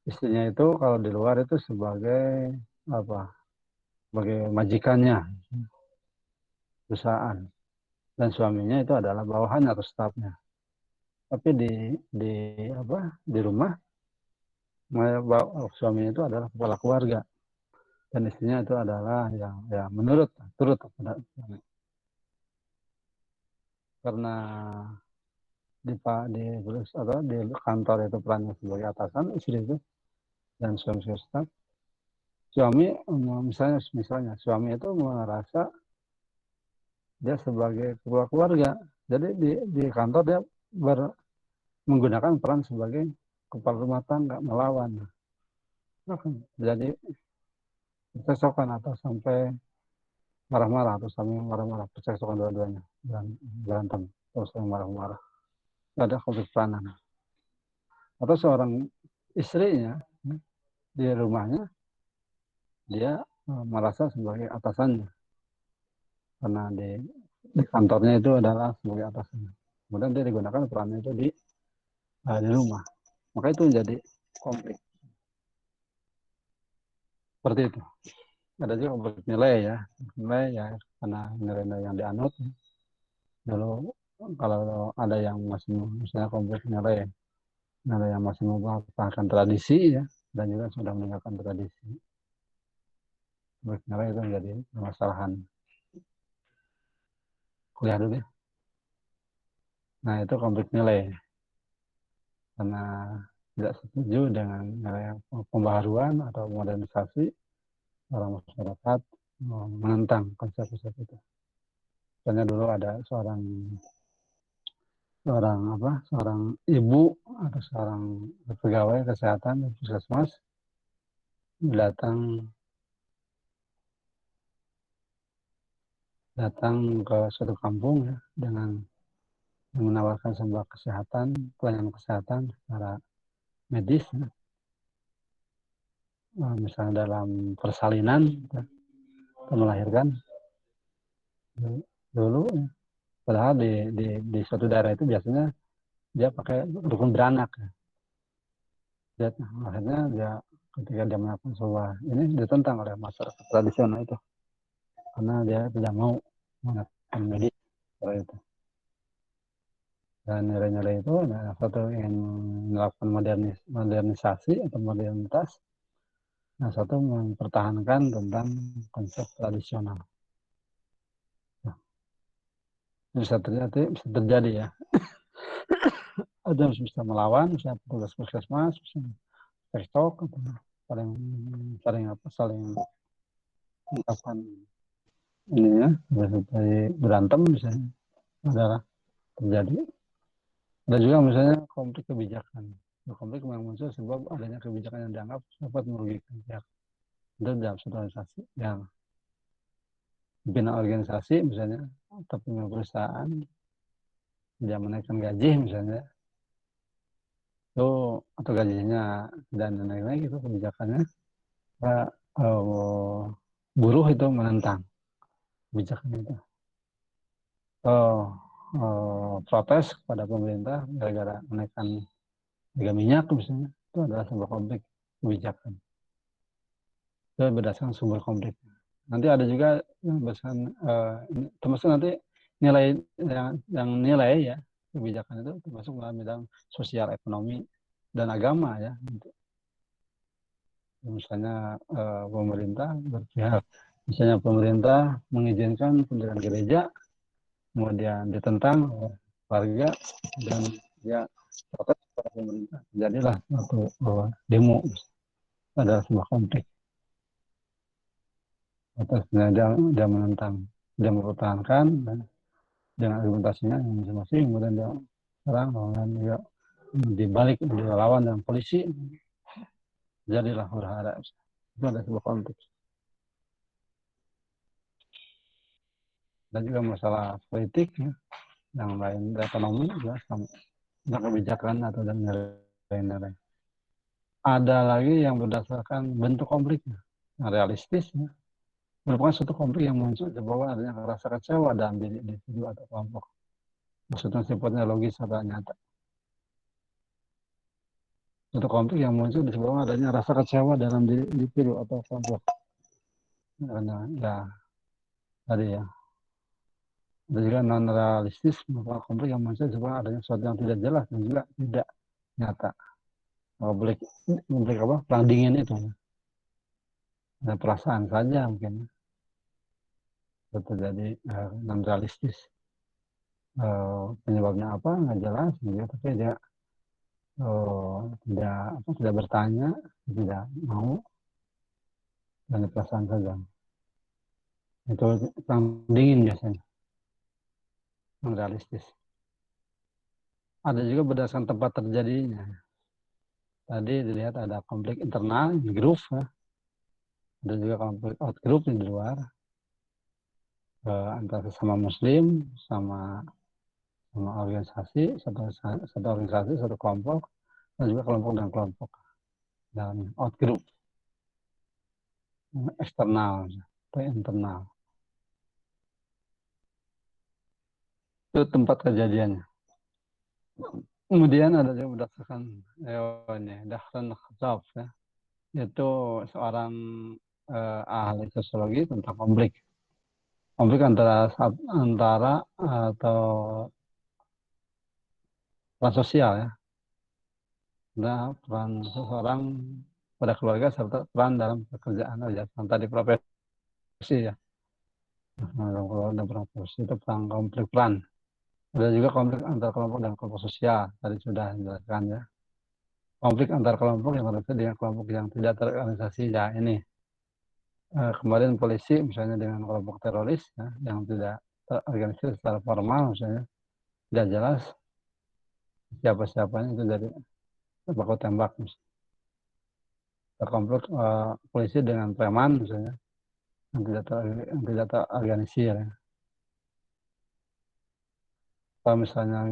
istrinya itu kalau di luar itu sebagai apa? Sebagai majikannya perusahaan, dan suaminya itu adalah bawahannya atau stafnya. Tapi di rumah suaminya itu adalah kepala keluarga dan istrinya itu adalah yang ya turut kepada suami. Karena di kantor itu perannya sebagai atasan istri itu dan suami staf. Suami misalnya suami itu merasa dia sebagai kepala keluarga. Jadi di kantor dia menggunakan peran sebagai kepala rumah tangga, melawan. Jadi percekcokan atau sampai marah-marah atau sampai marah-marah, percekcokan dua-duanya dan berantem terus yang marah-marah. Ada konflik peranan. Atau seorang istrinya di rumahnya dia merasa sebagai atasannya karena di kantornya itu adalah sebagai atasannya. Kemudian dia digunakan perannya itu di rumah. Maka itu menjadi konflik. Seperti itu. Ada juga konflik nilai ya karena nilai-nilai yang dianut. Dulu kalau ada yang masih misalnya konflik nilai yang masih mempertahankan tradisi ya dan juga sudah meninggalkan tradisi. Konflik nilai itu menjadi permasalahan. Kuliah dulu ya. Nah itu konflik nilai karena tidak setuju dengan pembaharuan atau modernisasi, orang masyarakat menentang konsep-konsep itu. Misalnya dulu ada seorang ibu atau seorang pegawai kesehatan di puskesmas datang ke suatu kampung ya, dengan menawarkan sebuah pelayanan kesehatan secara medis, ya. Misalnya dalam persalinan ya, atau melahirkan dulu, padahal di suatu daerah itu biasanya dia pakai dukun beranak, ya. Akhirnya dia ketika dia melakukan sebuah ini ditentang oleh masyarakat tradisional itu karena dia tidak mau menggunakan medis seperti itu. Dan nilai-nilai itu satu ingin melakukan modernisasi atau modernitas, nah satu mempertahankan tentang konsep tradisional. Nah, bisa terjadi ya. Ada yang bisa melawan, misalnya petugas puskesmas, misalnya cekcok, atau saling melakukan ini ya, seperti berantem misalnya, adalah terjadi. Ada juga misalnya konflik kebijakan. Konflik yang muncul sebab adanya kebijakan yang dianggap dapat merugikan pihak. Itu dalam suatu organisasi yang pimpinan organisasi misalnya atau pimpinan perusahaan tidak menaikkan gaji misalnya, itu atau gajinya dan lain-lain itu kebijakannya, buruh itu menentang kebijakan itu. Protes kepada pemerintah gara-gara menaikkan harga minyak misalnya, itu adalah sebuah konflik kebijakan. Itu berdasarkan sumber konflik. Nanti ada juga yang berdasarkan termasuk nanti nilai yang nilai ya kebijakan itu termasuk dalam bidang sosial, ekonomi dan agama ya. Misalnya pemerintah berpihak, misalnya pemerintah mengizinkan pendirian gereja, kemudian ditentang oleh warga dan dia protes kepada pemerintah, jadilah suatu demo, adalah sebuah konflik. Atasnya dia menentang, dia mempertahankan dan dengan argumentasinya yang masing-masing, kemudian dia serang, kemudian dia dibalik, dia lawan dengan polisi, jadilah huru-hara. Itu ada sebuah konflik. Dan juga masalah politik ya, yang lain ekonomi juga sama, tentang kebijakan atau dan nilai-nilai. Ada lagi yang berdasarkan bentuk konfliknya, yang realistis ya, merupakan suatu konflik yang muncul di bawah adanya rasa kecewa dalam diri individu atau kelompok. Maksudnya sifatnya logis atau nyata. Suatu konflik yang muncul di bawah adanya rasa kecewa dalam diri individu atau kelompok. Karena ya tadi ya. Ada juga non realistis, merupakan konflik yang muncul di bawah adanya sesuatu yang tidak jelas dan juga tidak nyata. Konflik apa? Perang dingin itu. Ada perasaan saja mungkin. Itu terjadi non realistis. Penyebabnya apa nggak jelas, gitu, tapi dia tidak bertanya, tidak mau, dan perasaan saja. Itu perang dingin biasanya, non realistis. Ada juga berdasarkan tempat terjadinya. Tadi dilihat ada konflik internal di grup, ya. Ada juga konflik out group di luar, antara sesama Muslim, sama organisasi, satu organisasi, satu kelompok, dan juga kelompok dan kelompok. Dan out group, eksternal atau internal. Itu tempat kejadiannya. Kemudian ada juga berdasarkan Dahlan Khazaf, ya, yaitu seorang ahli sosiologi tentang konflik antara atau peran sosial ya, nah, peran seseorang pada keluarga serta peran dalam pekerjaan aja, tadi profesi ya, dalam profesi itu peran konflik peran. Ada juga konflik antar kelompok dan kelompok sosial, tadi sudah dijelaskan ya. konflik antar kelompok yang terjadi dengan kelompok yang tidak terorganisasi. Ya ini kemarin polisi misalnya dengan kelompok teroris ya, yang tidak terorganisasi secara formal misalnya, tidak jelas siapa-siapanya itu dari baku tembak. Konflik polisi dengan preman misalnya yang tidak terorganisir. Ya. Kalau misalnya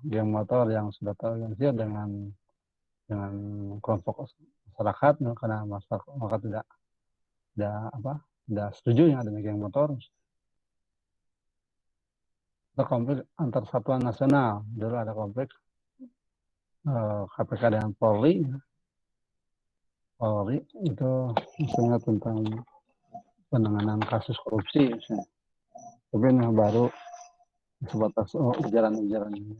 geng motor yang sudah terorganisir dengan kelompok masyarakat, ya, karena masyarakat tidak setuju yang adanya geng motor. Ada konflik antar satuan nasional. Dulu ada konflik KPK dengan Polri. Polri itu misalnya tentang penanganan kasus korupsi. Misalnya. Tapi ini baru sebatas ujaran-ujaran ini.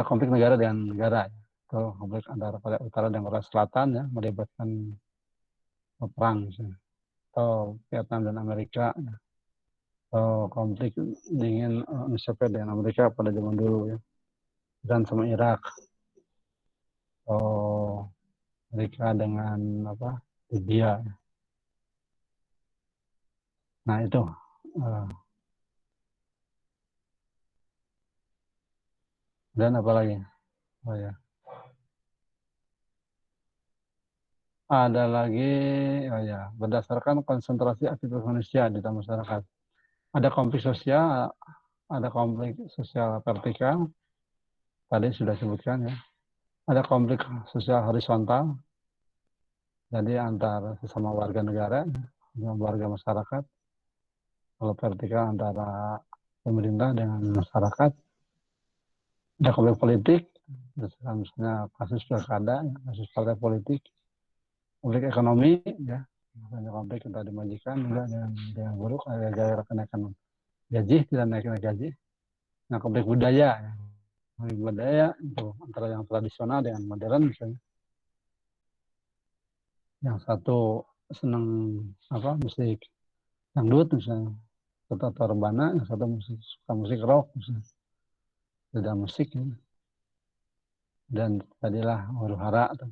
Konflik negara dengan negara, atau konflik antara Korea Utara dan Korea Selatan ya, melibatkan perang misalnya. Atau Vietnam dan Amerika, atau konflik dingin Uni Soviet dengan Amerika pada zaman dulu ya, dan sama Irak, atau Amerika dengan Libya. Nah itu dan apa lagi? Oh ya, ada lagi berdasarkan konsentrasi aktivitas manusia di dalam masyarakat. Ada konflik sosial, ada konflik sosial vertikal, tadi sudah sebutkan ya. Ada konflik sosial horizontal, jadi antar sesama warga negara, warga masyarakat. Kalau vertikal antara pemerintah dengan masyarakat. Ada konflik politik, misalnya kasus pilkada, kasus partai politik. Konflik ekonomi, ya, misalnya konflik yang tadi majikan juga dengan buruh, gara-gara kenaikan gaji, tidak naik gaji. Nah, konflik budaya, ya. Konflik budaya itu antara yang tradisional dengan modern misalnya. Yang satu senang musik dangdut misalnya, atau rebana, yang satu suka musik rock misalnya. Beda musik ya. Dan tadilah huru hara tuh.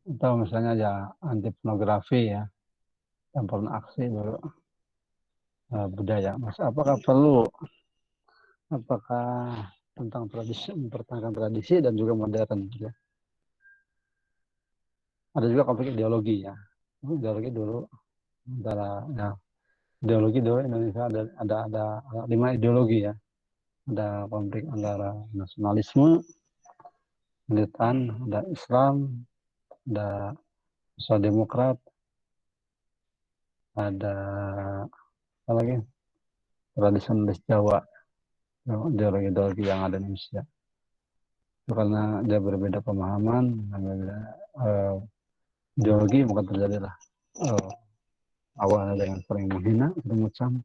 Atau misalnya ya anti pornografi ya, dan aksi budaya. Mas, apakah tentang tradisi, mempertahankan tradisi dan juga modern ya. Ada juga konflik ideologi ya. Ideologi dulu ideologi dulu Indonesia ada 5 ideologi ya. Ada konflik antara nasionalisme, militan, ada Islam, ada sosial demokrat, ada apa lagi? Tradisionalis Jawa, ideologi yang ada di Indonesia. Itu karena dia berbeda pemahaman, berbeda ideologi, maka terjadilah awalnya dengan saling menghina, macam.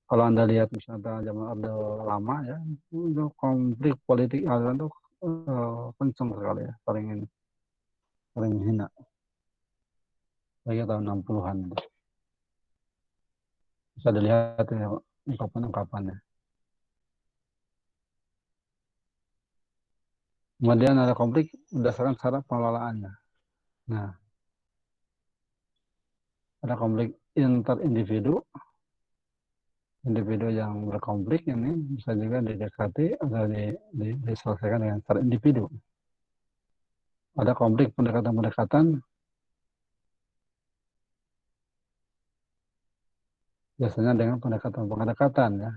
Kalau Anda lihat misalnya zaman Orde Lama ya, itu konflik politik itu kencang sekali ya, saling menghina. Lagi tahun 60-an. Bisa dilihat ya, ungkapan-ungkapannya. Kemudian ada konflik berdasarkan cara pengelolaannya. Nah, ada konflik interindividu, individu yang berkonflik ini bisa juga didekati atau diselesaikan dengan cara individu. Ada konflik pendekatan-pendekatan, biasanya dengan pendekatan ya.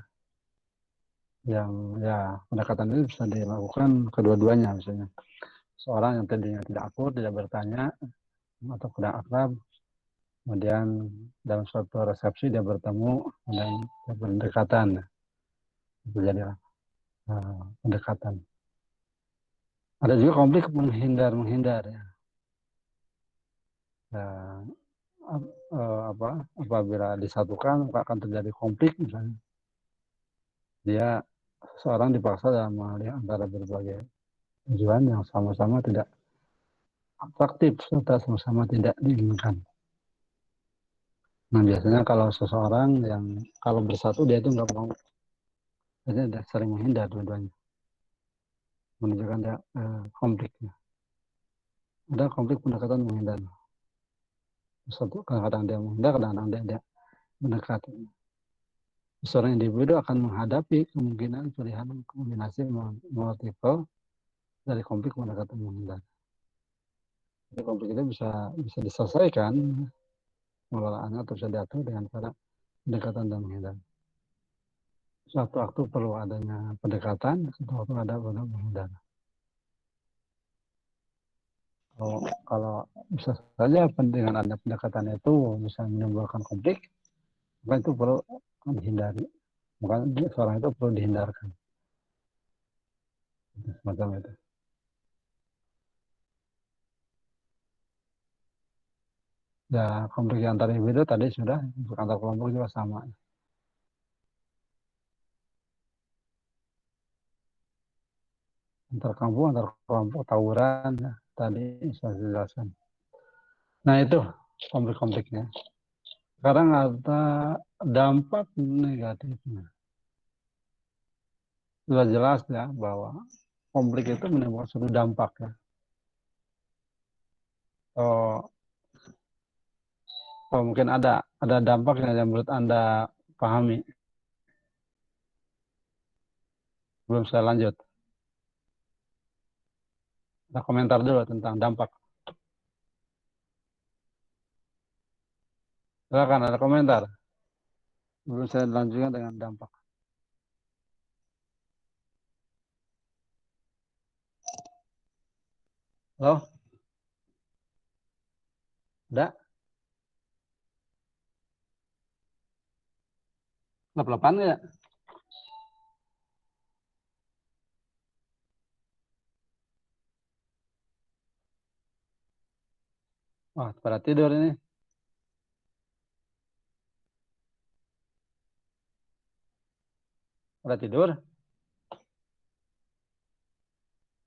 Yang ya pendekatan itu bisa dilakukan kedua-duanya misalnya. Seorang yang tadinya tidak akur, tidak bertanya, atau kurang akrab, kemudian dalam suatu resepsi dia bertemu dan berdekatan, terjadi pendekatan. Ada juga konflik menghindar ya. Apabila disatukan akan terjadi konflik misalnya. Dia seorang dipaksa dalam antara berbagai tujuan yang sama-sama tidak atraktif serta sama-sama tidak diinginkan. Nah, biasanya kalau seseorang yang kalau bersatu dia itu nggak mau, biasanya dia sering menghindar dua-duanya, menunjukkan dia konfliknya. Ada konflik pendekatan menghindar. Satu kadang-kadang dia menghindar, kadang-kadang dia mendekati. Seorang individu akan menghadapi kemungkinan pilihan kombinasi multiple dari konflik pendekatan menghindar. Jadi konflik itu bisa diselesaikan pengelolaannya atau bisa diatur dengan cara pendekatan dan menghindar. Suatu waktu perlu adanya pendekatan, suatu waktu ada menghindar. Kalau bisa saja dengan adanya pendekatan itu bisa menimbulkan konflik, maka itu perlu dihindari. Maka seorang itu perlu dihindarkan. Semacam itu. Ya, konflik antar individu tadi sudah, untuk antar kelompok juga sama. Antar kampung, antar kelompok, tawuran, ya, tadi saya jelaskan. Nah, itu konflik-konfliknya. Sekarang ada dampak negatifnya. Sudah jelas ya bahwa konflik itu menimbulkan suatu dampak ya. Oh, mungkin ada dampak yang menurut Anda pahami. Belum saya lanjut. Kita komentar dulu tentang dampak. Silakan ada komentar. Belum saya lanjutkan dengan dampak. Halo? Ada? Lep-lepan ya? Wah, pada tidur ini. Pada tidur?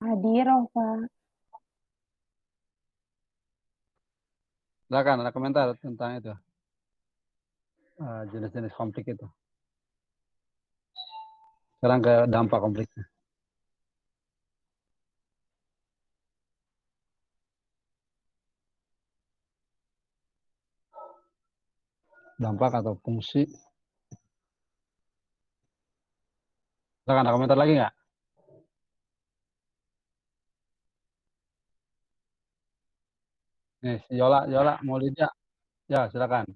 Hadir, Pak. Silakan ada komentar tentang itu. Jenis-jenis konflik itu. Sekarang ke dampak konfliknya. Dampak atau fungsi. Silakan ada komentar lagi nggak? Nih, si Yola mau lihat? Ya, silakan.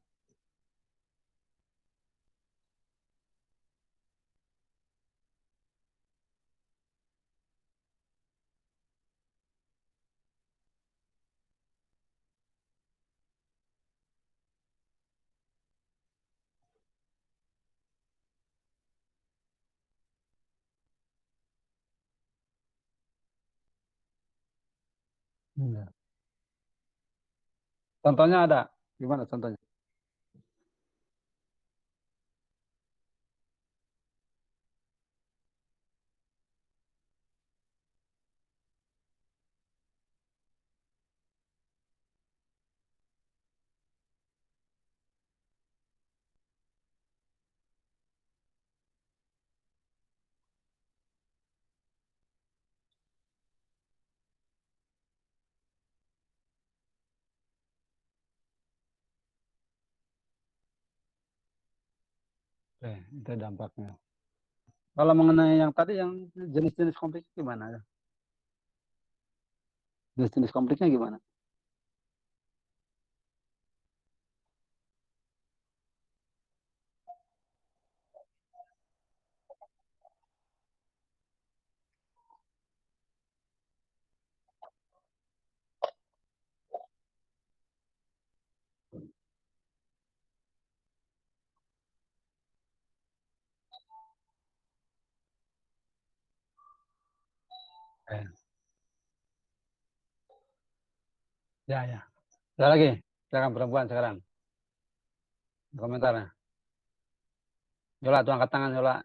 Ya. Contohnya ada? Gimana contohnya? Oke, itu dampaknya. Kalau mengenai yang tadi, yang jenis-jenis konflik gimana ya? Jenis-jenis konfliknya gimana? Eh, ya. Ada lagi? Silakan perempuan sekarang. Komentarnya. Yola, tuh angkat tangan, Yola.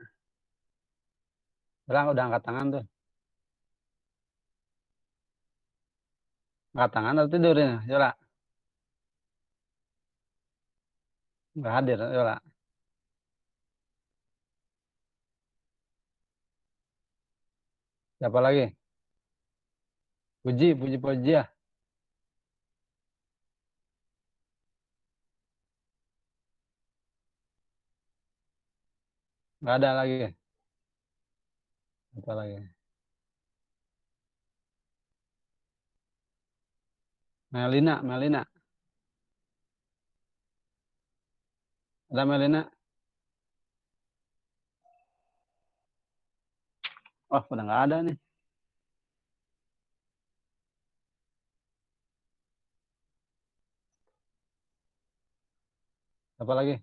Yola udah angkat tangan tuh. Angkat tangan atau tidur ya, Yola? Nggak hadir, Yola. Siapa lagi? Puji ya. Nggak ada lagi. Apa lagi? Melina. Ada Melina? Oh, udah nggak ada nih. Apa lagi?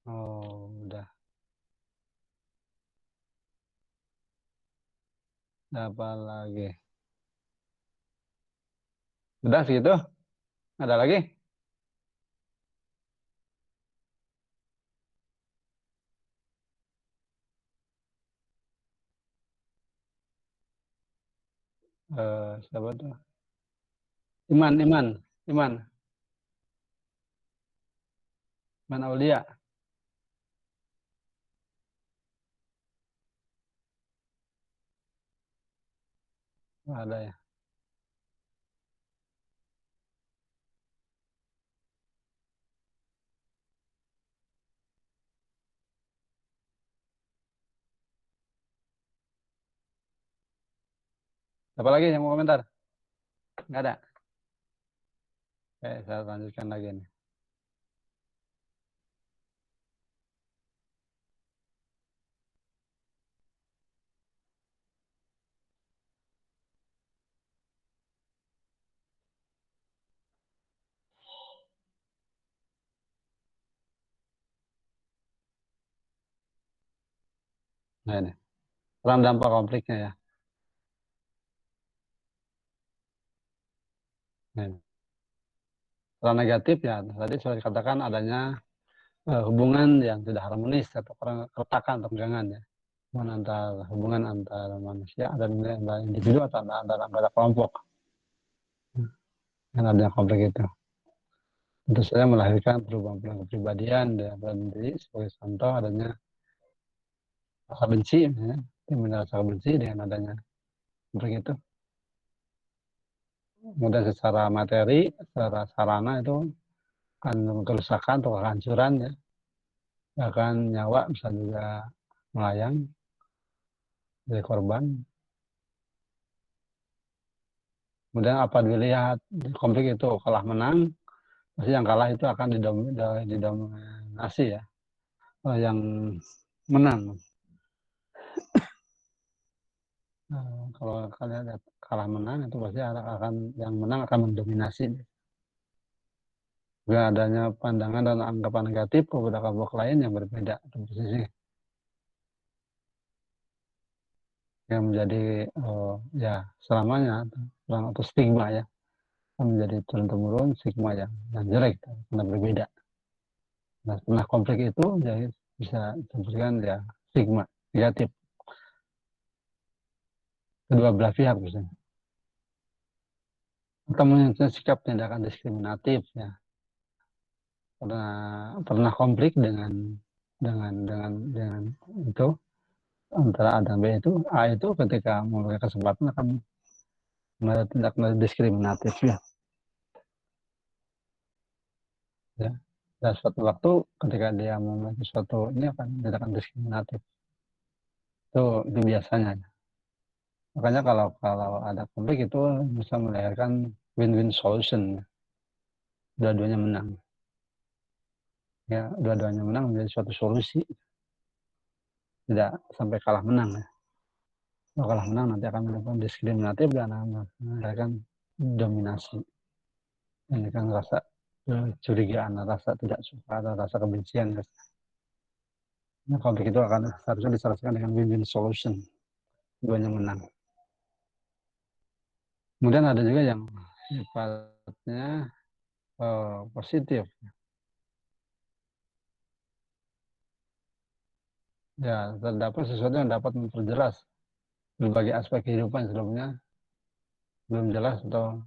Oh, udah. Apa lagi? Udah segitu? Ada lagi? Siapa tuh? Iman Aulia. Nggak ada ya. Siapa lagi yang mau komentar? Nggak ada. Oke, saya lanjutkan lagi nih. Nah ini, peran dampak konfliknya ya. Nah, ini. Peran negatif ya, tadi sudah dikatakan adanya hubungan yang tidak harmonis atau keretakan atau kegangan ya. Hubungan antara manusia dan antara individu atau antara kelompok yang adanya konflik itu. Tentu saja melahirkan perubahan kepribadian dan diri sebagai contoh adanya rasa benci, ya. Timbul rasa benci dengan adanya konflik itu. Kemudian secara materi, secara sarana itu akan kerusakan atau kehancuran ya. Bahkan nyawa bisa juga melayang dari korban. Kemudian apa dilihat konflik itu kalah menang, pasti yang kalah itu akan didominasi ya, yang menang. Kalau kalian lihat kalah menang itu pasti akan yang menang akan mendominasi. Juga adanya pandangan dan anggapan negatif kepada kelompok lain yang berbeda posisi yang menjadi ya selamanya atau stigma ya, menjadi turun-temurun stigma yang jelek karena berbeda. Nah, setelah konflik itu jadi bisa disebutkan ya stigma negatif kedua belah pihak misalnya. Atau menunjukkan sikap tindakan diskriminatif ya. Pernah konflik dengan itu antara A dan B itu, A itu ketika memiliki kesempatan akan melakukan tindak diskriminatif ya. Ya. Dan suatu waktu ketika dia memiliki suatu ini akan tindakan diskriminatif. Itu biasanya. Makanya kalau ada konflik itu bisa melahirkan win-win solution. Dua-duanya menang. Ya, dua-duanya menang menjadi suatu solusi. Tidak sampai kalah menang ya. Kalau kalah menang nanti akan melakukan diskriminatif dan melahirkan dominasi. Ini kan rasa curigaan, rasa tidak suka, atau rasa kebencian. Nah, konflik itu akan seharusnya diselesaikan dengan win-win solution. Duanya menang. Kemudian ada juga yang sifatnya positif. Ya, terdapat sesuatu yang dapat memperjelas berbagai aspek kehidupan sebelumnya belum jelas atau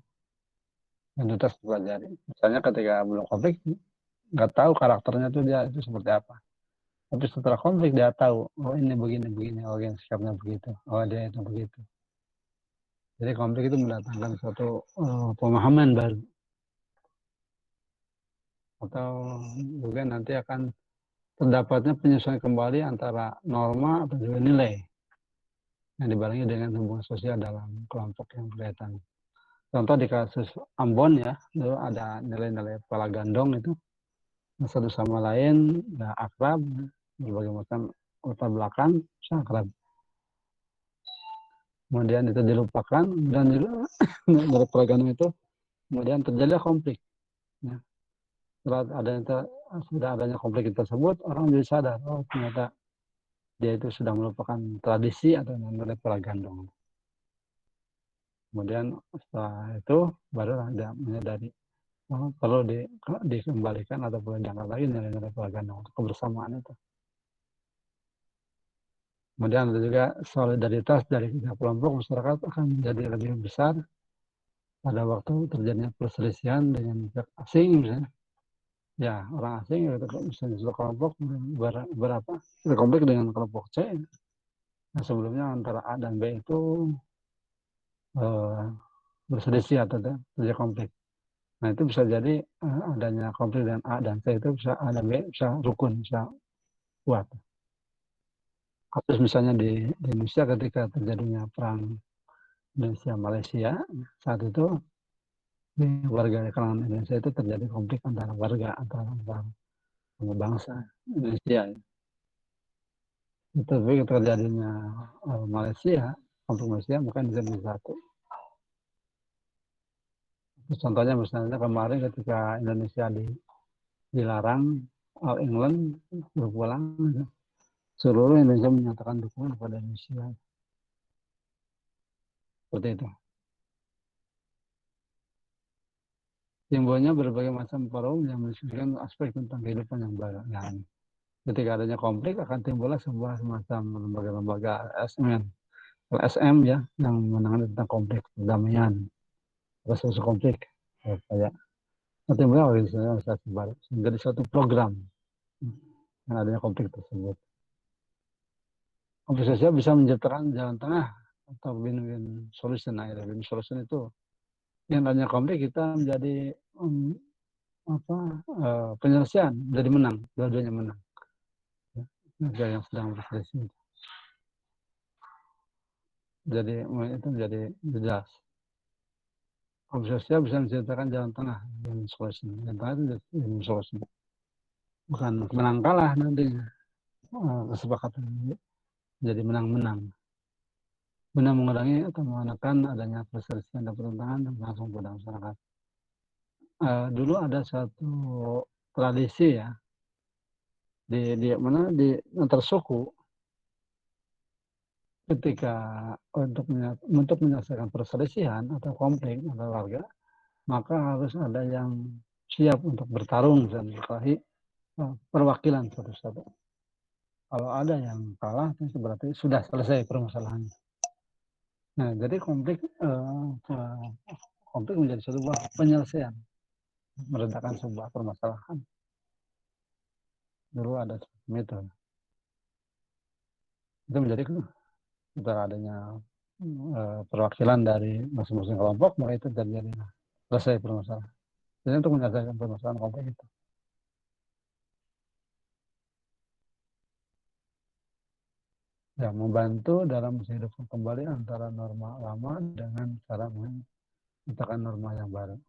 yang terus dipelajari. Misalnya ketika belum konflik nggak tahu karakternya tuh dia itu seperti apa. Tapi setelah konflik dia tahu, oh ini begini, oh yang sikapnya begitu, oh dia itu begitu. Jadi konflik itu mendatangkan suatu pemahaman baru. Atau juga nanti akan terdapatnya penyesuaian kembali antara norma atau juga nilai yang dibarengi dengan hubungan sosial dalam kelompok yang berkaitan. Contoh di kasus Ambon ya, dulu ada nilai-nilai kepala gandong itu satu sama lain ya akrab, berbagai macam latar belakang sangat akrab. Kemudian itu dilupakan dan juga dari kepala gandong itu kemudian terjadi konflik. Ya. Sudah adanya konflik tersebut, orang jadi sadar, oh ternyata dia itu sudah melupakan tradisi atau nilai kepala gandong. Kemudian setelah itu baru dia menyadari perlu dikembalikan atau perlu diangkat lagi nilai-nilai kepala gandong untuk kebersamaan itu. Kemudian ada juga solidaritas dari tiga kelompok masyarakat akan menjadi lebih besar pada waktu terjadinya perselisihan dengan pihak asing misalnya. Ya orang asing itu misalnya satu kelompok berapa konflik dengan kelompok C. Nah, sebelumnya antara A dan B itu berselisih atau terjadi konflik. Nah itu bisa jadi adanya konflik dengan A dan C itu bisa A dan B bisa rukun, bisa kuat. Kasus misalnya di Indonesia ketika terjadinya perang Indonesia Malaysia saat itu di warga kalangan Indonesia itu terjadi konflik antara warga antara bangsa Indonesia. Itu terjadinya Malaysia konflik Malaysia bukan bisa satu. Contohnya misalnya kemarin ketika Indonesia dilarang All England berpulang, seluruh Indonesia menyatakan dukungan kepada Indonesia. Seperti itu. Simbolnya berbagai macam forum yang mendiskusikan aspek tentang kehidupan yang baru. Nah, ketika adanya konflik akan timbullah sebuah semacam lembaga-lembaga LSM ya yang menangani tentang konflik perdamaian, resolusi konflik kayak timbullah organisasi baru menjadi suatu program yang adanya konflik tersebut. Konflik sosial bisa menciptakan jalan tengah atau win-win solution. Nah, win solution itu yang adanya konflik kita menjadi penyelesaian menjadi menang, dua-duanya menang. Negara yang sedang berselisih. Jadi itu menjadi jelas. Konflik sosial bisa menciptakan jalan tengah, win solution. Jalan tengah itu win solution. Bukan menang kalah nantinya. Kesepakatan jadi menang-menang. Guna mengurangi atau menekan adanya perselisihan dan pertentangan yang langsung pada masyarakat. Dulu ada satu tradisi ya di antar suku ketika untuk menyelesaikan perselisihan atau konflik antar warga, maka harus ada yang siap untuk bertarung dan berkelahi perwakilan satu-satu. Kalau ada yang kalah, itu berarti sudah selesai permasalahannya. Nah, jadi konflik menjadi sebuah penyelesaian, meredakan sebuah permasalahan. Dulu ada metode. Itu menjadi setelah adanya perwakilan dari masing-masing kelompok, maka itu terjadi selesai permasalahan. Jadi untuk menyelesaikan permasalahan konflik itu. Ya, membantu dalam menghidupkan kembali antara norma lama dengan cara menciptakan norma yang baru.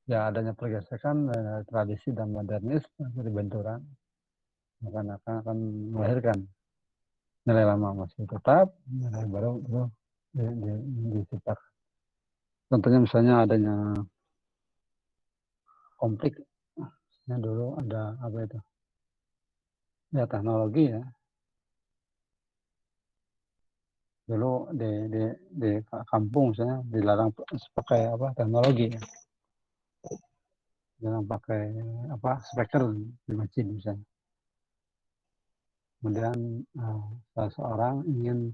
Ya, adanya pergesekan tradisi dan modernis dari benturan akan melahirkan nilai lama masih tetap, nilai baru itu diciptakan. Contohnya misalnya adanya konflik, ya dulu ada apa itu? Ya teknologi ya. Dulu di kampung misalnya dilarang pakai teknologi ya. Dilarang pakai speaker di masjid misalnya. Kemudian salah seorang ingin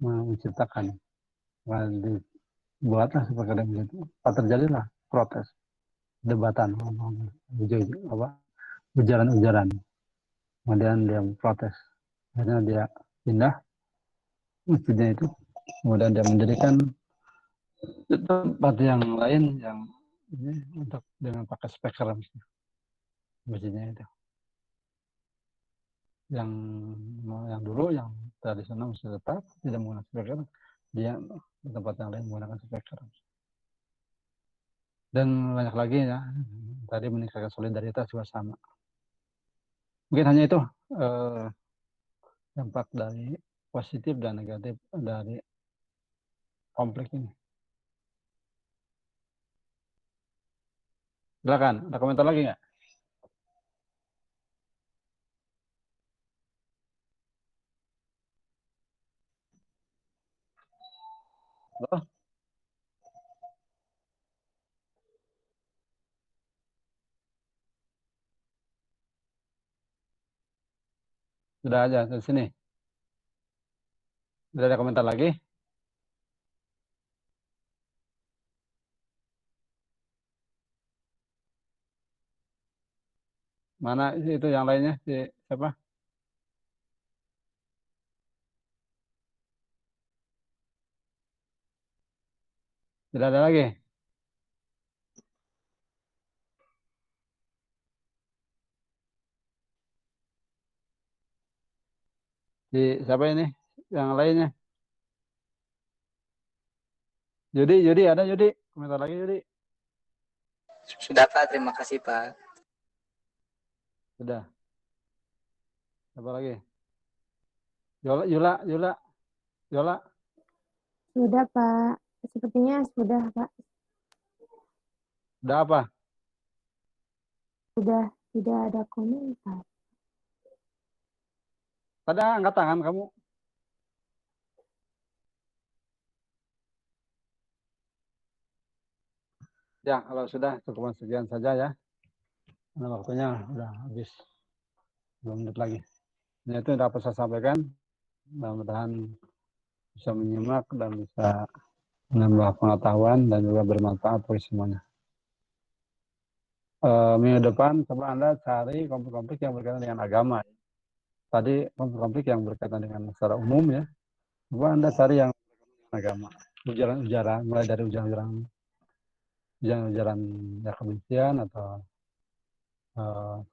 menciptakan buatlah seperti itu. Terjadilah protes, debatan, ujaran-ujaran. Kemudian dia protes, akhirnya dia pindah masjidnya itu. Kemudian dia mendirikan tempat yang lain yang ini untuk dengan pakai speaker masjidnya itu. Yang dulu yang tradisional masih tetap tidak menggunakan speaker, dia di tempat yang lain menggunakan speaker. Dan banyak lagi ya, tadi meningkatkan solidaritas juga sama. Mungkin hanya itu dampak dari positif dan negatif dari konflik ini. Silakan, ada komentar lagi nggak? Halo? Sudah aja di sini. Sudah ada komentar lagi? Mana itu yang lainnya? Siapa? Tidak ada lagi? Siapa ini? Yang lainnya? Yudi, ada Yudi? Komentar lagi Yudi? Sudah Pak, terima kasih Pak. Sudah. Apa lagi? Yola. Sudah, Pak. Sepertinya sudah, Pak. Sudah apa? Sudah tidak ada komentar. Tadi angkat tangan kamu. Ya, kalau sudah cukup sekian saja ya. Karena waktunya udah habis 2 menit lagi. Nah, itu yang dapat saya sampaikan. Mudah-mudahan bisa menyimak dan bisa menambah pengetahuan dan juga bermanfaat bagi semuanya. Minggu depan coba Anda cari konflik-konflik yang berkaitan dengan agama. Tadi konflik-konflik yang berkaitan dengan secara umum ya. Coba Anda cari yang agama. Ujaran-ujaran, mulai dari ujaran ya kebencian atau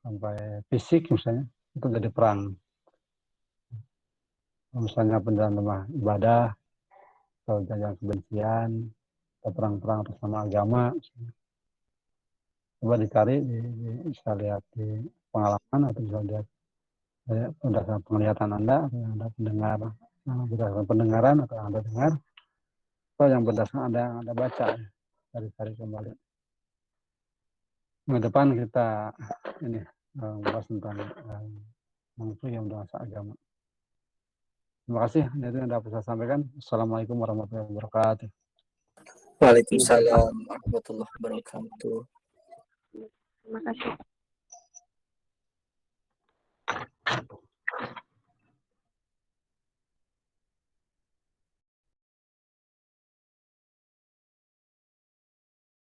sampai fisik misalnya, itu jadi perang. Misalnya pendalam rumah ibadah, atau ujaran kebencian, atau perang-perang atas nama agama. Misalnya. Coba dicari, bisa lihat di pengalaman atau bisa lihat berdasarkan penglihatan Anda, atau yang Anda pendengar, berdasarkan pendengaran atau yang Anda dengar, atau yang berdasarkan yang Anda baca, cari kembali. Minggu depan kita ini membahas tentang konflik yang bernuansa agama. Terima kasih. Itu yang dapat saya sampaikan. Assalamualaikum warahmatullahi wabarakatuh. Waalaikumsalam warahmatullahi wabarakatuh. Terima kasih.